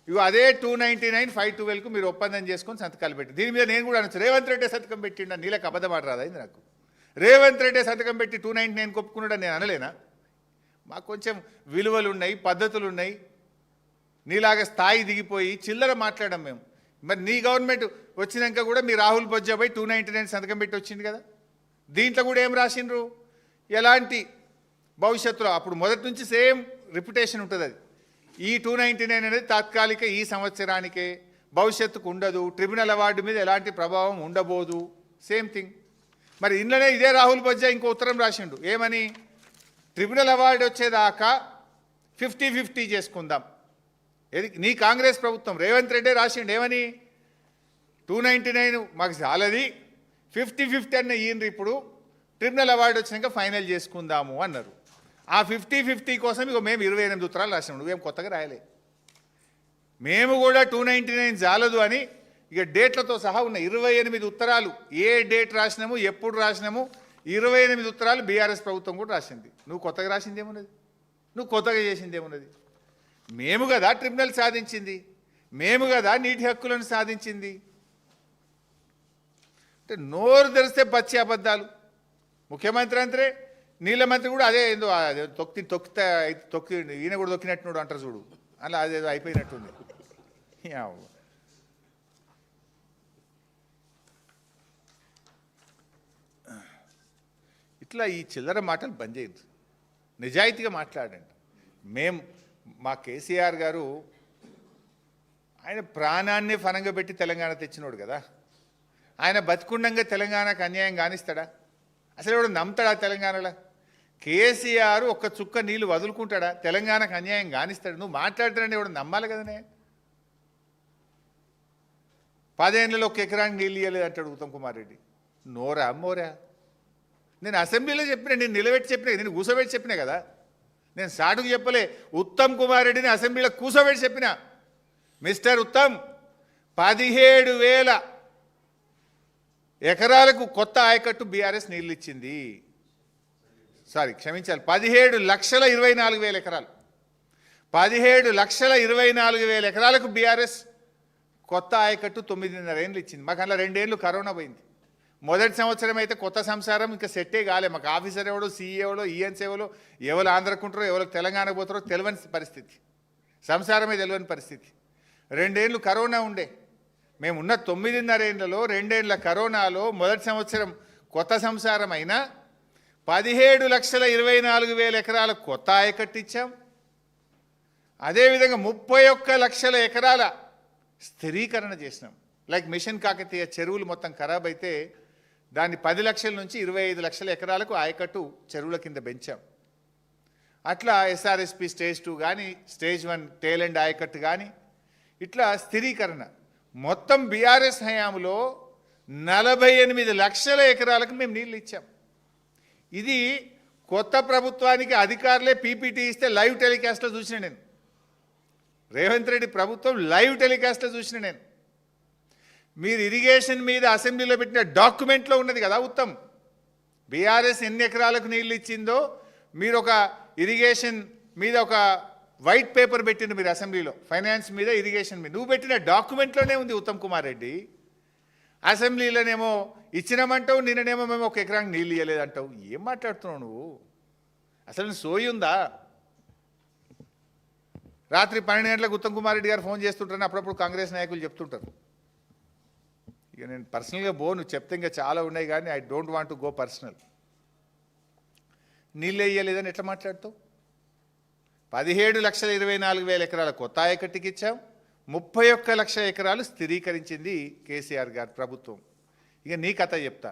ఇవి అదే 299, 512కు మీరు ఒప్పందం చేసుకొని సంతకాలు పెట్టి, దీని మీద నేను కూడా అనొచ్చు రేవంత్ రెడ్డి సంతకం పెట్టిండ, నీళ్ళకి అబద్ధం ఆడరాదైంది నాకు. రేవంత్ రెడ్డి సంతకం పెట్టి 299 ఒప్పుకున్నాడని నేను అనలేనా? మాకు కొంచెం విలువలు ఉన్నాయి, పద్ధతులు ఉన్నాయి. నీలాగా స్థాయి దిగిపోయి చిల్లర మాట్లాడడం మేము. మరి నీ గవర్నమెంట్ వచ్చినాక కూడా మీ రాహుల్ బొజ్జాపై 299 సంతకం పెట్టి వచ్చింది కదా. దీంట్లో కూడా ఏం రాసిండ్రు? ఎలాంటి భవిష్యత్తులో అప్పుడు మొదటి నుంచి సేమ్ రిప్యుటేషన్ ఉంటుంది. అది ఈ 299 అనేది తాత్కాలిక, ఈ సంవత్సరానికే, భవిష్యత్తుకు ఉండదు, ట్రిబ్యునల్ అవార్డు మీద ఎలాంటి ప్రభావం ఉండబోదు, సేమ్ థింగ్. మరి ఇంట్లోనే ఇదే రాహుల్ బొజ్జా ఇంకో ఉత్తరం రాసిండు, ఏమని? ట్రిబ్యునల్ అవార్డు వచ్చేదాకా 50-50 చేసుకుందాం. ఏది నీ కాంగ్రెస్ ప్రభుత్వం, రేవంత్ రెడ్డి రాసిండు ఏమని? 299 మాకు చాలది, 50-50 అన్న ఈయనరు, ఇప్పుడు ట్రిబ్యునల్ అవార్డు వచ్చినాక ఫైనల్ చేసుకుందాము అన్నారు. ఆ 50-50 కోసం ఇక మేము 28 ఉత్తరాలు రాసినాం, నువ్వేం కొత్తగా రాయలే. మేము కూడా 299 చాలదు అని ఇక డేట్లతో సహా ఉన్న 28 ఉత్తరాలు, ఏ డేట్ రాసినాము, ఎప్పుడు రాసినాము, 28 ఉత్తరాలు బీఆర్ఎస్ ప్రభుత్వం కూడా రాసింది. నువ్వు కొత్తగా రాసింది ఏమున్నది? నువ్వు కొత్తగా చేసింది ఏమున్నది? మేము కదా ట్రిబ్యునల్ సాధించింది, మేము కదా నీటి హక్కులను సాధించింది. అంటే నోరు తెరిస్తే పచ్చి అబద్ధాలు. ముఖ్యమంత్రి అంతే, నీళ్ళ మంత్రి కూడా అదే ఏందో తొక్కి ఈయన కూడా తొక్కినట్టున్నాడు అంటారు చూడు, అలా అదేదో అయిపోయినట్టుంది. ఇట్లా ఈ చిల్లర మాటలు బంద్ చేయండి, నిజాయితీగా మాట్లాడండి. మా కేసీఆర్ గారు ఆయన ప్రాణాన్ని ఫనంగా పెట్టి తెలంగాణ తెచ్చినోడు కదా. ఆయన బతికుండంగా తెలంగాణకు అన్యాయం కానిస్తాడా? అసలు ఎవడు నమ్ముతాడా తెలంగాణలో? కేసీఆర్ ఒక్క చుక్క నీళ్ళు వదులుకుంటాడా? తెలంగాణకు అన్యాయం కానిస్తాడు? నువ్వు మాట్లాడుతాడని ఎవడు నమ్మాలి కదనే. 10 ఏళ్ళలో 1 ఎకరానికి నీళ్ళు ఇవ్వలేదు అంటాడు ఉత్తమ్ కుమార్ రెడ్డి. నోరా మోరా? నేను అసెంబ్లీలో చెప్పిన, నేను నిలబెట్టి చెప్పినా, నేను కూసోబెట్టి చెప్పినా కదా. నేను సాటుకు చెప్పలే, ఉత్తమ్ కుమార్ రెడ్డిని అసెంబ్లీలో కూసోబెట్టి చెప్పిన, మిస్టర్ ఉత్తమ్ 17,000 ఎకరాలకు కొత్త ఆయకట్టు బీఆర్ఎస్ నీళ్ళు ఇచ్చింది. సారీ క్షమించాలి, 17,24,000 ఎకరాలు. 17,24,000 ఎకరాలకు బీఆర్ఎస్ కొత్త ఆయకట్టు 9.5 ఏళ్ళు ఇచ్చింది. మాకు అలా 2 ఏళ్ళు కరోనా పోయింది. మొదటి సంవత్సరం అయితే కొత్త సంసారం ఇంకా సెట్టే కాలే. మాకు ఆఫీసర్ ఎవడో, సీఈ ఎవడో, ఈఎన్స్ ఎవరో, ఎవరు ఆంధ్రకుంటారో, ఎవరు తెలంగాణకు పోతారో తెలియని పరిస్థితి, సంసారమే తెలియని పరిస్థితి. 2 ఏళ్ళు కరోనా ఉండే. మేము ఉన్న 9.5 ఏళ్లలో 2 ఏళ్ల కరోనాలో మొదటి సంవత్సరం కొత్త సంసారం అయినా 17,24,000 ఎకరాల కొత్త ఆయకట్టు ఇచ్చాం. అదేవిధంగా 31 లక్షల ఎకరాల స్థిరీకరణ చేసినాం. లైక్ మిషన్ కాకతీయ చెరువులు మొత్తం ఖరాబ్ అయితే దాన్ని 10 లక్షల నుంచి 25 లక్షల ఎకరాలకు ఆయకట్టు చెరువుల కింద పెంచాం. అట్లా ఎస్ఆర్ఎస్పి స్టేజ్ 2 కానీ, స్టేజ్ 1 టేల్ అండ్ ఆయకట్టు కానీ, ఇట్లా స్థిరీకరణ మొత్తం బీఆర్ఎస్ హయాంలో 48 లక్షల ఎకరాలకు మేము నీళ్ళు ఇచ్చాం. ఇది కొత్త ప్రభుత్వానికి అధికారులే పీపీటీ ఇస్తే లైవ్ టెలికాస్ట్లో చూసిన నేను. రేవంత్ రెడ్డి ప్రభుత్వం లైవ్ టెలికాస్ట్లో చూసిన నేను. మీరు ఇరిగేషన్ మీద అసెంబ్లీలో పెట్టిన డాక్యుమెంట్లో ఉన్నది కదా ఉత్తమ్, బీఆర్ఎస్ ఎన్ని ఎకరాలకు నీళ్ళు ఇచ్చిందో మీరు ఒక ఇరిగేషన్ మీద ఒక వైట్ పేపర్ పెట్టిండు మీరు అసెంబ్లీలో, ఫైనాన్స్ మీద, ఇరిగేషన్ మీద. నువ్వు పెట్టిన డాక్యుమెంట్లోనే ఉంది ఉత్తమ్ కుమార్ రెడ్డి. అసెంబ్లీలోనేమో ఇచ్చినామంటావు, నిన్ననేమో మేము 1 ఎకరానికి నీళ్ళు ఇవ్వలేదంటావు. ఏం మాట్లాడుతున్నావు నువ్వు? అసలు సోయి ఉందా? రాత్రి 12 గంటలకు ఉత్తమ్ కుమార్ రెడ్డి గారు ఫోన్ చేస్తుంటారని అప్పుడప్పుడు కాంగ్రెస్ నాయకులు చెప్తుంటారు. ఇక నేను పర్సనల్గా నువ్వు చెప్తే ఇంకా చాలా ఉన్నాయి కానీ I don't want to go personal. నీళ్ళే ఇయ్యలేదని ఎట్లా మాట్లాడుతావు? 17,24,000 ఎకరాల కొత్త ఆయకట్టుకి ఇచ్చాం. 31 లక్షల ఎకరాలు స్థిరీకరించింది కేసీఆర్ గారి ప్రభుత్వం. ఇక నీ కథ చెప్తా.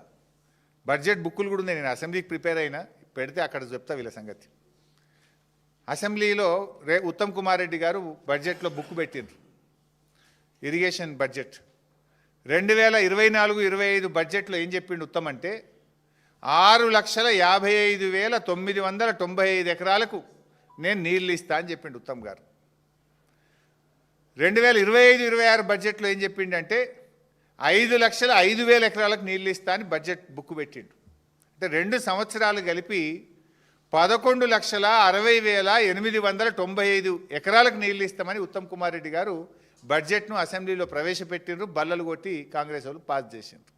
బడ్జెట్ బుక్కులు కూడా ఉన్నాయి, నేను అసెంబ్లీకి ప్రిపేర్ అయినా, పెడితే అక్కడ చెప్తా వీళ్ళ సంగతి. అసెంబ్లీలో ఉత్తమ్ కుమార్ రెడ్డి గారు బడ్జెట్లో బుక్ పెట్టిండ్రు, ఇరిగేషన్ బడ్జెట్. 2024-25 బడ్జెట్లో ఏం చెప్పిండు ఉత్తమ్ అంటే 6,55,995 ఎకరాలకు నేను నీళ్ళు ఇస్తా అని చెప్పిండు ఉత్తమ్ గారు. 2025-26 బడ్జెట్లో ఏం చెప్పిండంటే 5,05,000 ఎకరాలకు నీళ్ళు ఇస్తా అని బడ్జెట్ బుక్ పెట్టిండు. అంటే 2 సంవత్సరాలు కలిపి 11,60,895 ఎకరాలకు నీళ్ళు ఇస్తామని ఉత్తమ్ కుమార్ రెడ్డి గారు బడ్జెట్ను అసెంబ్లీలో ప్రవేశపెట్టిండ్రు. బల్లలు కొట్టి కాంగ్రెస్ వాళ్ళు పాస్ చేసిండ్రు.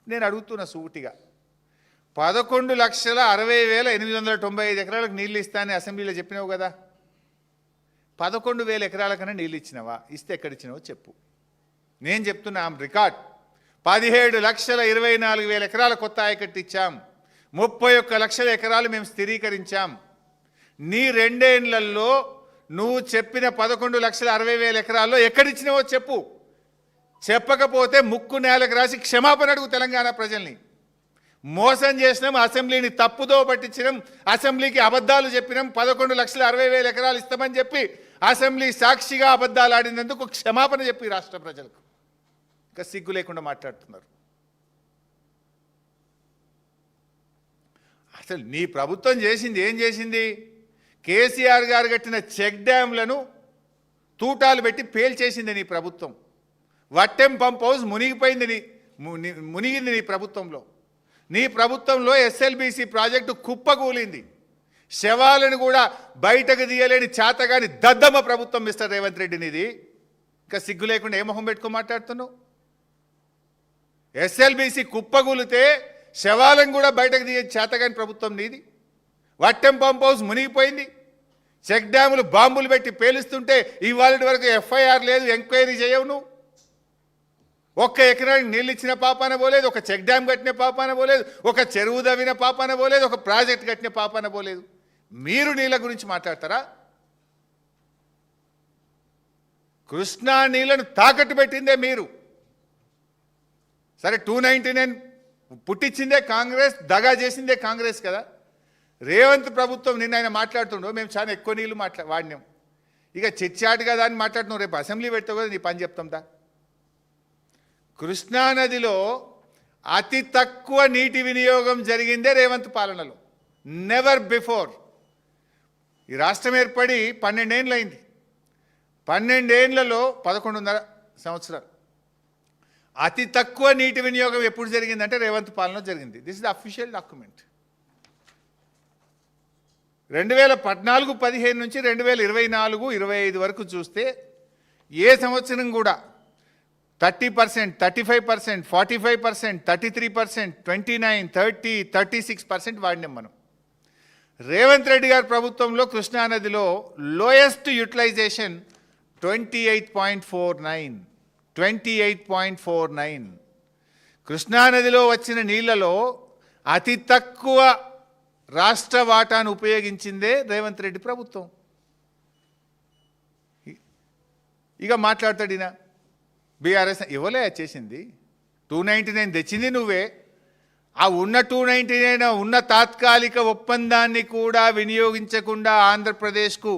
నేను అడుగుతున్న సూటిగా, 11,60,895 ఎకరాలకు నీళ్ళు ఇస్తానని అసెంబ్లీలో చెప్పినావు కదా, 11,000 ఎకరాలకన్నా నీళ్ళు ఇచ్చినావా? ఇస్తే ఎక్కడిచ్చినావో చెప్పు. నేను చెప్తున్నా రికార్డ్, 17,24,000 ఎకరాల కొత్త ఆయకట్టు ఇచ్చాం, 31 లక్షల ఎకరాలు మేము స్థిరీకరించాం. నీ 2 ఏళ్లలో నువ్వు చెప్పిన 11,60,000 ఎకరాల్లో ఎక్కడిచ్చినావో చెప్పు. చెప్పకపోతే ముక్కు నేలకు రాసి క్షమాపణ అడుగు తెలంగాణ ప్రజల్ని. మోసం చేసినాం, అసెంబ్లీని తప్పుదో పట్టించినాం, అసెంబ్లీకి అబద్ధాలు చెప్పినాం, 11,60,000 ఎకరాలు ఇస్తామని చెప్పి అసెంబ్లీ సాక్షిగా అబద్ధాలు ఆడినందుకు క్షమాపణ చెప్పి రాష్ట్ర ప్రజలకు ఇంకా సిగ్గు లేకుండా మాట్లాడుతున్నారు. అసలు నీ ప్రభుత్వం చేసింది ఏం చేసింది? కేసీఆర్ గారు కట్టిన చెక్ డ్యాంలను తూటాలు పెట్టి పేల్చేసింది నీ ప్రభుత్వం. వట్టెం పంప్ హౌస్ మునిగిపోయింది, మునిగింది నీ ప్రభుత్వంలో. నీ ప్రభుత్వంలో ఎస్ఎల్బీసీ ప్రాజెక్టు కుప్పకూలింది. శవాలను కూడా బయటకు తీయలేని చేతగాని దద్దమ్మ ప్రభుత్వం మిస్టర్ రేవంత్ రెడ్డి నీది. ఇంకా సిగ్గు లేకుండా ఏ మొహం పెట్టుకో మాట్లాడుతున్నావు? ఎస్ఎల్బీసీ కుప్పకూలితే శవాలను కూడా బయటకు తీయ చేతగాని ప్రభుత్వం నీది. వట్టెం పంప్ హౌస్ మునిగిపోయింది. చెక్ డ్యాములు బాంబులు పెట్టి పేలుస్తుంటే ఇవాళ వరకు ఎఫ్ఐఆర్ లేదు, ఎంక్వైరీ చేయవు నువ్వు. ఒక్క ఎకరానికి నీళ్ళు ఇచ్చిన పాపాన పోలేదు, ఒక చెక్ డ్యామ్ కట్టిన పాపాన పోలేదు, ఒక చెరువు దవ్విన పాపాన పోలేదు, ఒక ప్రాజెక్ట్ కట్టిన పాపాన పోలేదు. మీరు నీళ్ళ గురించి మాట్లాడతారా? కృష్ణా నీళ్లను తాకట్టు పెట్టిందే మీరు. సరే 299 పుట్టించిందే కాంగ్రెస్, దగా చేసిందే కాంగ్రెస్ కదా. రేవంత్ ప్రభుత్వం నిన్న ఆయన మాట్లాడుతుండో మేము చాలా ఎక్కువ నీళ్ళు వాడినాం, ఇక చిచ్చాటు కదా అని మాట్లాడుతున్నాం. రేపు అసెంబ్లీ పెడతావు కదా, నీ పని చెప్తాందా? కృష్ణానదిలో అతి తక్కువ నీటి వినియోగం జరిగిందే రేవంత్ పాలనలో. Never before. ఈ రాష్ట్రం ఏర్పడి 12 ఏళ్ళు అయింది. 12 ఏళ్లలో 11.5 సంవత్సరాలు అతి తక్కువ నీటి వినియోగం ఎప్పుడు జరిగిందంటే రేవంత్ పాలనలో జరిగింది. This is the official document. 2014-15 నుంచి 2024-25 వరకు చూస్తే ఏ సంవత్సరం కూడా 30%, 35%, 45%, 33%, 29%, 30%, 36% వాడినాం మనం. రేవంత్ రెడ్డి గారి ప్రభుత్వంలో కృష్ణానదిలో లోయెస్ట్ యూటిలైజేషన్ 28.49. 28.49. కృష్ణానదిలో వచ్చిన నీళ్లలో అతి తక్కువ రాష్ట్ర వాటాను ఉపయోగించిందే రేవంత్ రెడ్డి ప్రభుత్వం. ఇక మాట్లాడతాడు ఈయన. బీఆర్ఎస్ ఇవ్వలే చేసింది, 299 తెచ్చింది నువ్వే. ఆ ఉన్న 299 ఉన్న తాత్కాలిక ఒప్పందాన్ని కూడా వినియోగించకుండా ఆంధ్రప్రదేశ్కు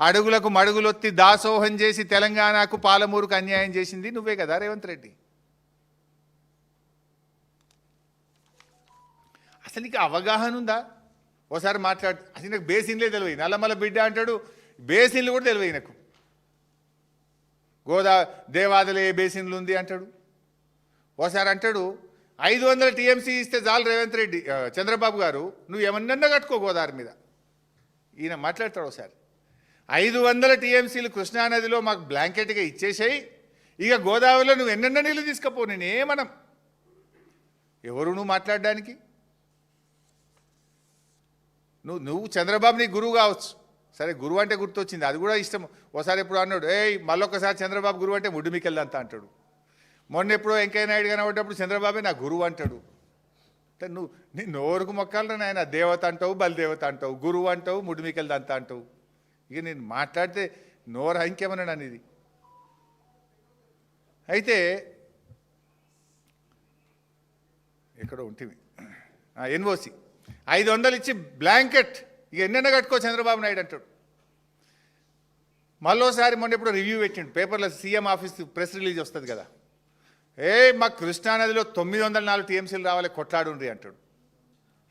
అడుగులకు మడుగులొత్తి దాసోహం చేసి తెలంగాణకు పాలమూరుకు అన్యాయం చేసింది నువ్వే కదా రేవంత్ రెడ్డి. అసలు నీకు అవగాహన ఉందా? ఓసారి మాట్లాడు. అసలు నాకు బేసిన్లే తెలివై, నల్లమల బిడ్డ అంటాడు, బేసిన్లు కూడా తెలివై నాకు. దేవాదలే బేసిన్లు ఉంది అంటాడు. ఓసారి అంటాడు 500 టీఎంసీ ఇస్తే చాలు రేవంత్ రెడ్డి చంద్రబాబు గారు, నువ్వు ఏమన్నా కట్టుకో గోదావరి మీద. ఈయన మాట్లాడతాడు ఒకసారి 500 టీఎంసీలు కృష్ణానదిలో మాకు బ్లాంకెట్గా ఇచ్చేసాయి, ఇక గోదావరిలో నువ్వు ఎన్నెన్న నీళ్ళు తీసుకపో, నేనేమనం. ఎవరు నువ్వు మాట్లాడడానికి? నువ్వు చంద్రబాబు నీ గురువు కావచ్చు. సరే గురువు అంటే గుర్తొచ్చింది, అది కూడా ఇష్టం. ఒకసారి ఎప్పుడు అన్నాడు, మళ్ళొక్కసారి చంద్రబాబు గురువు అంటే ముడ్డుమికెళ్దంతా అంటాడు. మొన్న ఎప్పుడో వెంకయ్య నాయుడు కనబడ్డప్పుడు చంద్రబాబే నా గురువు అంటాడు. అంటే నువ్వు నీ నోరుకు మొక్కాలరా నాయన. దేవత అంటావు, బలిదేవత అంటావు, గురువు అంటావు, ముడ్డుమికెళ్దంతా అంటావు. ఇక నేను మాట్లాడితే నోరు ఇంకేమన్నాడు అనేది. అయితే ఎక్కడో ఉంటుంది ఎన్ఓసి 500 ఇచ్చి బ్లాంకెట్ ఇక ఎన్నెన్న కట్టుకో చంద్రబాబు నాయుడు అంటాడు. మళ్ళోసారి మొన్న ఎప్పుడు రివ్యూ పెట్టిండు పేపర్లో, సీఎం ఆఫీస్ ప్రెస్ రిలీజ్ వస్తుంది కదా, మాకు కృష్ణానదిలో 904 టీఎంసీలు రావాలి కొట్లాడుండ్రి అంటాడు.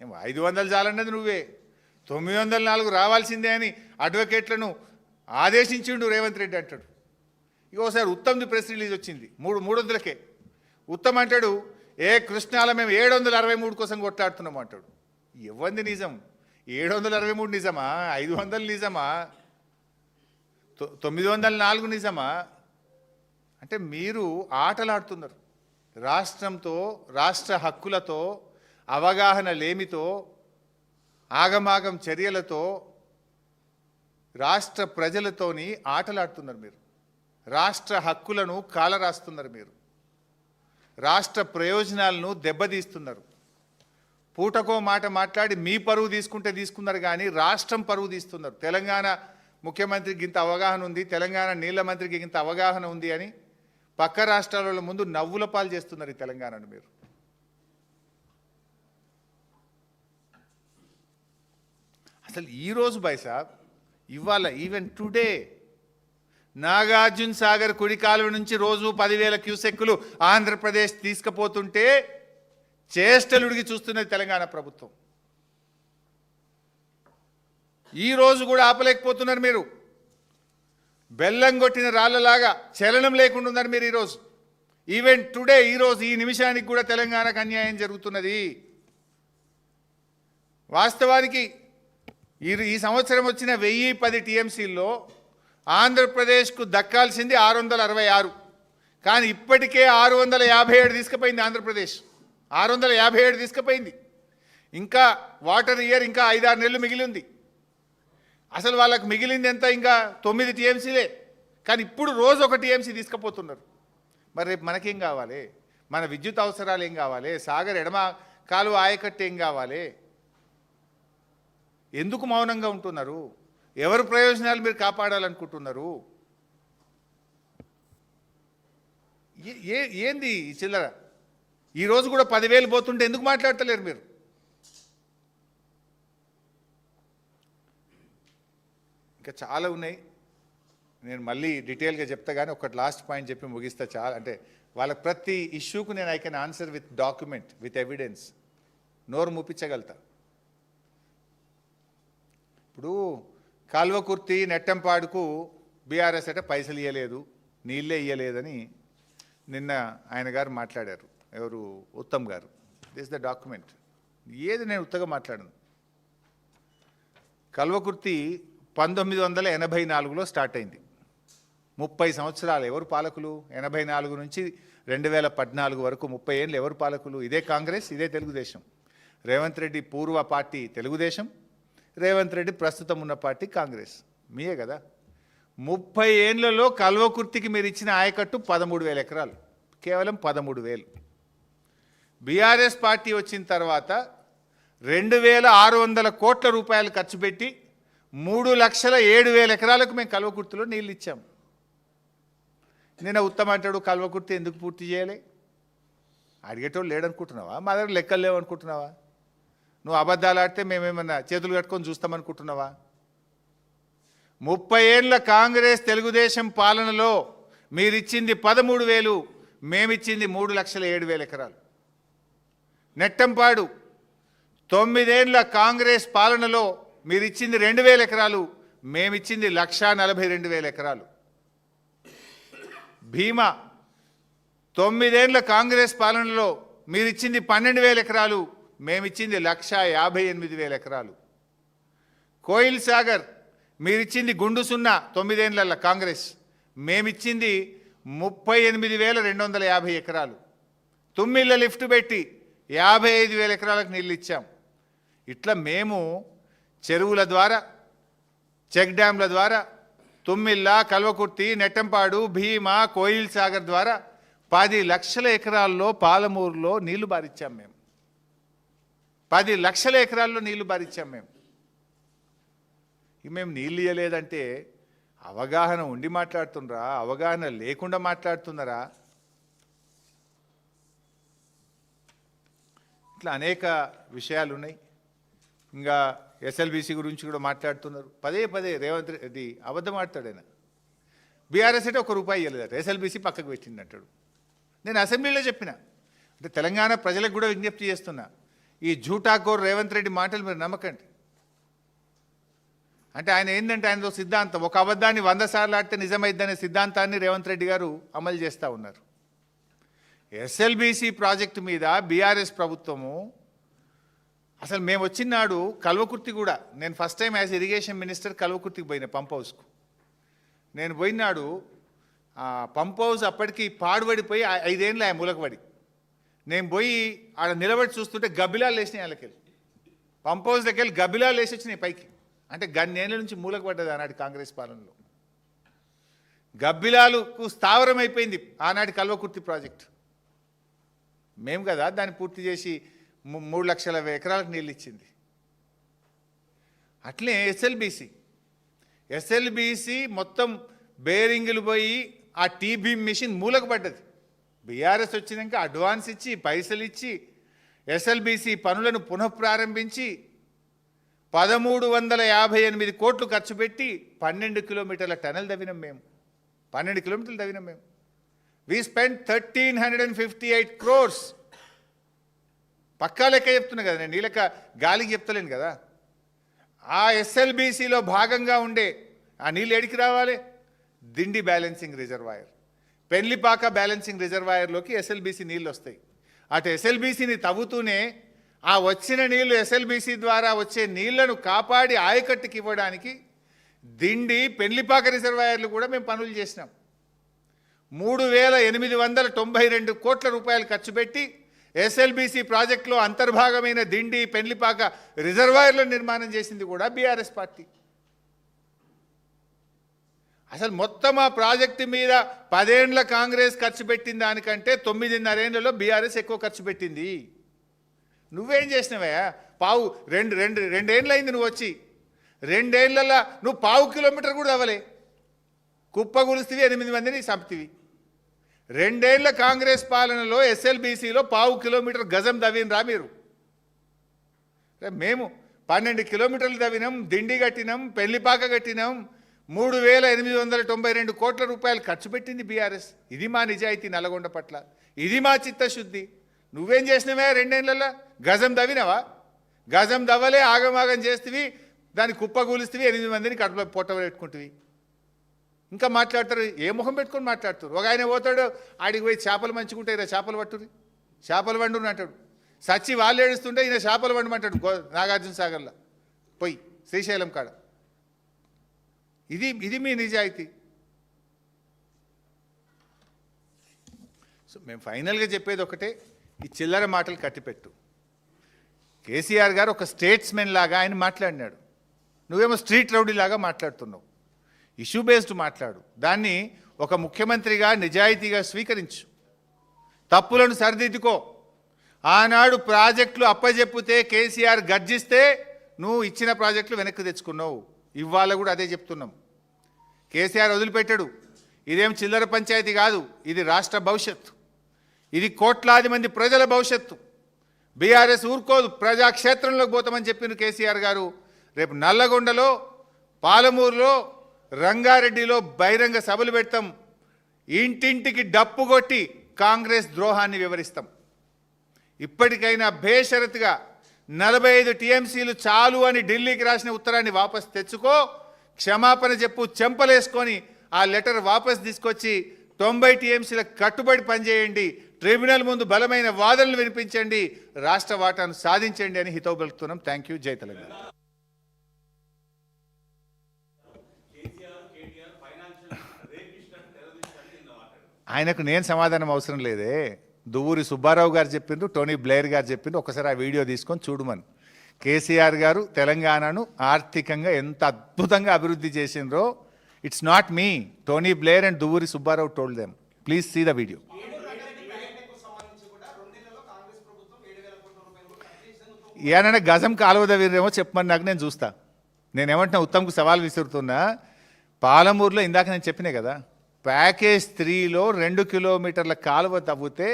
500 చాలన్నది నువ్వే, 904 రావాల్సిందే అని అడ్వకేట్లను ఆదేశించిండు రేవంత్ రెడ్డి అంటాడు. ఇక ఒకసారి ఉత్తమ్ది ప్రెస్ రిలీజ్ వచ్చింది 300కే. ఉత్తమ్ అంటాడు కృష్ణాలో మేము 763 కోసం కొట్లాడుతున్నాం అంటాడు. ఇవ్వంది నిజం? 763 నిజమా? 500 నిజమా? 904 నిజమా? అంటే మీరు ఆటలాడుతున్నారు రాష్ట్రంతో, రాష్ట్ర హక్కులతో, అవగాహన లేమితో, ఆగమాగం చర్యలతో, రాష్ట్ర ప్రజలతోని ఆటలాడుతున్నారు మీరు. రాష్ట్ర హక్కులను కాలరాస్తున్నారు మీరు. రాష్ట్ర ప్రయోజనాలను దెబ్బతీస్తున్నారు. పూటకో మాట మాట్లాడి మీ పరువు తీసుకున్నారు కానీ రాష్ట్రం పరువు తీస్తున్నారు. తెలంగాణ ముఖ్యమంత్రికి ఇంత అవగాహన ఉంది, తెలంగాణ నీళ్ల మంత్రికి ఇంత అవగాహన ఉంది అని పక్క రాష్ట్రాల ముందు నవ్వుల పాలు చేస్తున్నారు ఈ తెలంగాణను మీరు. అసలు ఈరోజు సాబ్ ఇవాళ ఈవెన్ టుడే నాగార్జున సాగర్ కుడి కాలువ నుంచి రోజు 10,000 క్యూసెక్కులు ఆంధ్రప్రదేశ్ తీసుకుపోతుంటే చేష్టలుడికి చూస్తున్నది తెలంగాణ ప్రభుత్వం. ఈ రోజు కూడా ఆపలేకపోతున్నారు మీరు. బెల్లం కొట్టిన రాళ్ళలాగా చలనం లేకుండా ఉన్నారు మీరు ఈరోజు. ఈవెన్ టుడే ఈరోజు ఈ నిమిషానికి కూడా తెలంగాణకు అన్యాయం జరుగుతున్నది. వాస్తవానికి ఈ సంవత్సరం వచ్చిన 1010 టీఎంసీల్లో ఆంధ్రప్రదేశ్కు దక్కాల్సింది 666, కానీ ఇప్పటికే 657 తీసుకుపోయింది ఆంధ్రప్రదేశ్. 657 తీసుకుపోయింది. ఇంకా వాటర్ ఇయర్ ఇంకా 5-6 నెలలు మిగిలి ఉంది. అసలు వాళ్ళకు మిగిలింది ఎంత? ఇంకా 9 టీఎంసీలే. కానీ ఇప్పుడు రోజు ఒక టీఎంసీ తీసుకుపోతున్నారు. మరి రేపు మనకేం కావాలి? మన విద్యుత్ అవసరాలు ఏం కావాలి? సాగర్ ఎడమ కాలువ ఆయకట్టు ఏం కావాలి? ఎందుకు మౌనంగా ఉంటున్నారు? ఎవరు ప్రయోజనాలు మీరు కాపాడాలనుకుంటున్నారు? ఏంది ఈ చిల్లర? ఈరోజు కూడా 10,000 పోతుంటే ఎందుకు మాట్లాడతలేరు మీరు? ఇంకా చాలా ఉన్నాయి, నేను మళ్ళీ డీటెయిల్గా చెప్తా. కానీ ఒకటి లాస్ట్ పాయింట్ చెప్పి ముగిస్తా. చాలా అంటే వాళ్ళకి ప్రతి ఇష్యూకు నేను I can answer with document, with evidence. నోరు మూపించగలుగుతా. ఇప్పుడు కాల్వకుర్తి నెట్టంపాడుకు బీఆర్ఎస్ అంటే పైసలు ఇవ్వలేదు, నీళ్ళే ఇవ్వలేదని నిన్న ఆయన గారు మాట్లాడారు. ఎవరు? ఉత్తమ్ గారు. This the document. ఏది నేను ఉత్తగా మాట్లాడను. కల్వకుర్తి 1984లో స్టార్ట్ అయింది. 30 సంవత్సరాలు ఎవరు పాలకులు? 84 నుంచి 2014 వరకు 30 ఏళ్ళు ఎవరు పాలకులు? ఇదే కాంగ్రెస్, ఇదే తెలుగుదేశం. రేవంత్ రెడ్డి పూర్వ పార్టీ తెలుగుదేశం, రేవంత్ రెడ్డి ప్రస్తుతం ఉన్న పార్టీ కాంగ్రెస్. మీయే కదా. 30 ఏళ్లలో కల్వకుర్తికి మీరు ఇచ్చిన ఆయకట్టు 13,000 ఎకరాలు, కేవలం 13,000. బీఆర్ఎస్ పార్టీ వచ్చిన తర్వాత 2,600 కోట్ల రూపాయలు ఖర్చు పెట్టి 3,07,000 ఎకరాలకు మేము కల్వకుర్తిలో నీళ్ళు ఇచ్చాం. నేను ఉత్తమ అంటాడు కల్వకుర్తి ఎందుకు పూర్తి చేయాలి? అడిగేటోళ్ళు లేడనుకుంటున్నావా? మా దగ్గర లెక్కలు లేవనుకుంటున్నావా? నువ్వు అబద్ధాలు ఆడితే మేమేమన్నా చేతులు కట్టుకొని చూస్తామనుకుంటున్నావా? 30 ఏళ్ళ కాంగ్రెస్ తెలుగుదేశం పాలనలో మీరిచ్చింది 13,000, మేమిచ్చింది 3,07,000 ఎకరాలు. నెట్టంపాడు 9 ఏళ్ళ కాంగ్రెస్ పాలనలో మీరిచ్చింది 2,000 ఎకరాలు, మేమిచ్చింది 1,42,000 ఎకరాలు. భీమా 9 ఏళ్ళ కాంగ్రెస్ పాలనలో మీరిచ్చింది 12,000 ఎకరాలు, మేమిచ్చింది 1,58,000 ఎకరాలు. కోయిల్ సాగర్ మీరిచ్చింది గుండు సున్నా 9 ఏళ్ళ కాంగ్రెస్, మేమిచ్చింది 38,250 ఎకరాలు. తుమ్మిళ్ళ లిఫ్ట్ పెట్టి 55,000 ఎకరాలకు నీళ్ళు ఇచ్చాం. ఇట్లా మేము చెరువుల ద్వారా, చెక్ డ్యాంల ద్వారా, తుమ్మిళ్ళ, కల్వకుర్తి, నెట్టంపాడు, భీమా, కోయిల్ సాగర్ ద్వారా 10 లక్షల ఎకరాల్లో పాలమూరులో నీళ్లు బారిచ్చాం మేము. 10 లక్షల ఎకరాల్లో నీళ్లు బారిచ్చాం మేము. మేము నీళ్ళు ఇవ్వలేదంటే అవగాహన ఉండి మాట్లాడుతున్నారా? అవగాహన లేకుండా మాట్లాడుతున్నారా? ఇట్లా అనేక విషయాలు ఉన్నాయి. ఇంకా ఎస్ఎల్బీసీ గురించి కూడా మాట్లాడుతున్నారు. పదే రేవంత్ రెడ్డి అబద్ధం ఆడతాడు. ఆయన బీఆర్ఎస్ అంటే ₹1 ఇవ్వలేదట, ఎస్ఎల్బీసీ పక్కకు పెట్టింది అంటాడు. నేను అసెంబ్లీలో చెప్పిన, అంటే తెలంగాణ ప్రజలకు కూడా విజ్ఞప్తి చేస్తున్నా, ఈ జూటాకోర్ రేవంత్ రెడ్డి మాటలు మీరు నమ్మకండి. అంటే ఆయన ఏంటంటే ఆయనతో సిద్ధాంతం, ఒక అబద్ధాన్ని 100 సార్లు ఆడితే నిజమైద్దనే సిద్ధాంతాన్ని రేవంత్ రెడ్డి గారు అమలు చేస్తూ ఉన్నారు. ఎస్ఎల్బీసీ ప్రాజెక్టు మీద బీఆర్ఎస్ ప్రభుత్వము అసలు మేము వచ్చినాడు కల్వకుర్తి కూడా, నేను first time as irrigation minister కల్వకుర్తికి పోయిన పంప్ హౌస్కు. నేను పోయినాడు పంప్ హౌస్ అప్పటికి పాడుబడిపోయి 5 ఏళ్ళు ఆ మూలకబడి. నేను పోయి ఆడ నిలబడి చూస్తుంటే గబ్బిలాలు లేచినాయి. వాళ్ళకెళ్ళి పంప్ హౌస్ దగ్గర వెళ్ళి గబ్బిలాలు లేచి వచ్చినాయి పైకి. అంటే గన్నేళ్ళ నుంచి మూలకపడ్డది ఆనాటి కాంగ్రెస్ పాలనలో. గబ్బిలాలకు స్థావరం అయిపోయింది ఆనాటి కల్వకుర్తి ప్రాజెక్ట్. మేము కదా దాన్ని పూర్తి చేసి 3 లక్షల ఎకరాలకు నీళ్ళు ఇచ్చింది. అట్లే ఎస్ఎల్బీసీ మొత్తం బేరింగులు పోయి ఆ టీబీమ్ మిషన్ మూలకు పడ్డది. బీఆర్ఎస్ వచ్చినాక అడ్వాన్స్ ఇచ్చి పైసలు ఇచ్చి ఎస్ఎల్బీసీ పనులను పునఃప్రారంభించి 1358 కోట్లు ఖర్చు పెట్టి 12 కిలోమీటర్ల టనల్ తవ్వినాం మేము. 12 కిలోమీటర్లు తవ్వినాం మేము. We spend 1358 crores. పక్కా లెక్క చెప్తున్నా కదా నేను, నీ లెక్క గాలికి చెప్తలేను కదా. ఆ ఎస్ఎల్బీసీలో భాగంగా ఉండే ఆ నీళ్ళు ఎడికి రావాలి? Dindi balancing reservoir, Pellipaka balancing రిజర్వాయర్లోకి ఎస్ఎల్బీసీ నీళ్ళు వస్తాయి. అటు ఎస్ఎల్బీసీని తవ్వుతూనే ఆ వచ్చిన నీళ్లు ఎస్ఎల్బీసీ ద్వారా వచ్చే నీళ్లను కాపాడి ఆయకట్టుకి ఇవ్వడానికి దిండి పెళ్లిపాక రిజర్వాయర్లు కూడా మేము పనులు చేసినాం. 3892 కోట్ల రూపాయలు ఖర్చు పెట్టి ఎస్ఎల్బీసీ ప్రాజెక్టులో అంతర్భాగమైన దిండి పెళ్లిపాక రిజర్వాయర్ల నిర్మాణం చేసింది కూడా బీఆర్ఎస్ పార్టీ. అసలు మొత్తం ఆ ప్రాజెక్టు మీద 10 ఏళ్ల కాంగ్రెస్ ఖర్చు పెట్టిన దానికంటే 9.5 ఏళ్లలో బీఆర్ఎస్ ఎక్కువ ఖర్చు పెట్టింది. నువ్వేం చేసినవయ్యా? రెండేళ్ళు అయింది నువ్వు వచ్చి. 2 ఏళ్లలో నువ్వు 1/2 కిలోమీటర్ కూడా అవ్వలే. కుప్పగులిస్తివి, 8 మందిని చంపుతివి. 2 ఏళ్ల కాంగ్రెస్ పాలనలో ఎస్ఎల్బీసీలో 1/2 కిలోమీటర్ గజం తవ్వినరా మీరు? మేము 12 కిలోమీటర్లు తవ్వినాం, దిండి కట్టినాం, పెళ్లిపాక కట్టినాం. 3892 కోట్ల రూపాయలు ఖర్చు పెట్టింది బీఆర్ఎస్. ఇది మా నిజాయితీ నల్గొండ పట్ల, ఇది మా చిత్తశుద్ధి. నువ్వేం చేసినవే 2 ఏళ్లలో? గజం తవ్వినవా? గజం తవ్వలే, ఆగమాగం చేస్తేవి, దాన్ని కుప్పగూలిస్తేవి, 8 మందిని కడుపులో పొట్ట పెట్టుకుంటువి. ఇంకా మాట్లాడతారు, ఏ ముఖం పెట్టుకొని మాట్లాడుతారు? ఒక ఆయన పోతాడు, ఆడికి పోయి చేపలు మంచుకుంటే ఇలా చేపలు పట్టుని, చేపలు వండుని అంటాడు. సచ్చి వాళ్ళు ఏడుస్తుంటే ఈయన చేపలు వండమంటాడు నాగార్జున సాగర్లో పోయి, శ్రీశైలం కాడ. ఇది మీ నిజాయితీ. సో మేము ఫైనల్గా చెప్పేది ఒకటే, ఈ చిల్లర మాటలు కట్టిపెట్టు. కేసీఆర్ గారు ఒక స్టేట్స్మెన్ లాగా ఆయన మాట్లాడినాడు, నువ్వేమో స్ట్రీట్ రౌడీ లాగా మాట్లాడుతున్నావు. ఇష్యూ బేస్డ్ మాట్లాడు, దాన్ని ఒక ముఖ్యమంత్రిగా నిజాయితీగా స్వీకరించు, తప్పులను సరిదిద్దుకో. ఆనాడు ప్రాజెక్టులు అప్పజెప్పితే కేసీఆర్ గర్జిస్తే నువ్వు ఇచ్చిన ప్రాజెక్టులు వెనక్కి తెచ్చుకున్నావు. ఇవాళ కూడా అదే చెప్తున్నాం. కేసీఆర్ వదిలిపెట్టాడు. ఇదేం చిల్లర పంచాయతీ కాదు, ఇది రాష్ట్ర భవిష్యత్తు, ఇది కోట్లాది మంది ప్రజల భవిష్యత్తు. బీఆర్ఎస్ ఊరుకోదు, ప్రజాక్షేత్రంలోకి పోతామని చెప్పిన కేసీఆర్ గారు రేపు నల్లగొండలో, పాలమూరులో, రంగారెడ్డిలో బహిరంగ సభలు పెడతాం. ఇంటింటికి డప్పు కొట్టి కాంగ్రెస్ ద్రోహాన్ని వివరిస్తాం. ఇప్పటికైనా బేషరతుగా 45 టీఎంసీలు చాలు అని ఢిల్లీకి రాసిన ఉత్తరాన్ని వాపస్ తెచ్చుకో, క్షమాపణ చెప్పు, చెంపలేసుకొని ఆ లెటర్ వాపస్ తీసుకొచ్చి 90 టీఎంసీలకు కట్టుబడి పనిచేయండి, ట్రిబ్యునల్ ముందు బలమైన వాదనలు వినిపించండి, రాష్ట్ర వాటాను సాధించండి అని హితవు పలుకుతున్నాం. Thank you. జై తెలంగాణ. ఆయనకు నేను సమాధానం అవసరం లేదే. దువ్వూరి సుబ్బారావు గారు చెప్పిండ్రు, టోనీ బ్లేయర్ గారు చెప్పిండ్రు. ఒకసారి ఆ వీడియో తీసుకొని చూడమని. కేసీఆర్ గారు తెలంగాణను ఆర్థికంగా ఎంత అద్భుతంగా అభివృద్ధి చేసిండ్రో, it's not me, Tony Blair and Duvvuri Subbarao told them. Please see the video. ఏమైనా గజం కాలువ దగ్గరేమో చెప్పమని నాకు, నేను చూస్తా. నేనేమంటున్నా, ఉత్తమ్కు సవాల్ విసురుతున్నా. పాలమూరులో ఇందాక నేను చెప్పినా కదా, ప్యాకేజ్ 3లో 2 కిలోమీటర్ల కాలువ తవ్వితే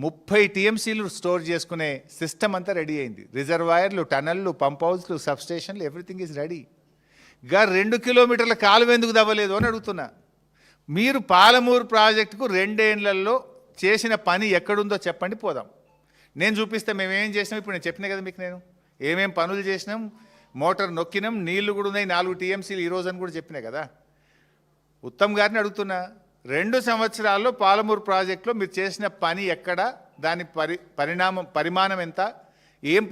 30 టీఎంసీలు స్టోర్ చేసుకునే సిస్టమ్ అంతా రెడీ అయింది. రిజర్వాయర్లు, టనల్లు, పంప్ హౌస్లు, సబ్ స్టేషన్లు, ఎవ్రీథింగ్ ఈజ్ రెడీ. 2 కిలోమీటర్ల కాలువ ఎందుకు తవ్వలేదు అని అడుగుతున్నా. మీరు పాలమూరు ప్రాజెక్టుకు 2 ఏళ్లలో చేసిన పని ఎక్కడుందో చెప్పండి, పోదాం. నేను చూపిస్తే మేమేం చేసినాం. ఇప్పుడు నేను చెప్పినా కదా మీకు, నేను ఏమేం పనులు చేసినాం, మోటార్ నొక్కినాం, నీళ్లు కూడా ఉన్నాయి, 4 టీఎంసీలు ఈరోజు అని కూడా చెప్పినా కదా. ఉత్తమ్ గారిని అడుగుతున్నా, 2 సంవత్సరాల్లో పాలమూరు ప్రాజెక్టులో మీరు చేసిన పని ఎక్కడ, దాని పరిమాణం ఎంత, ఏం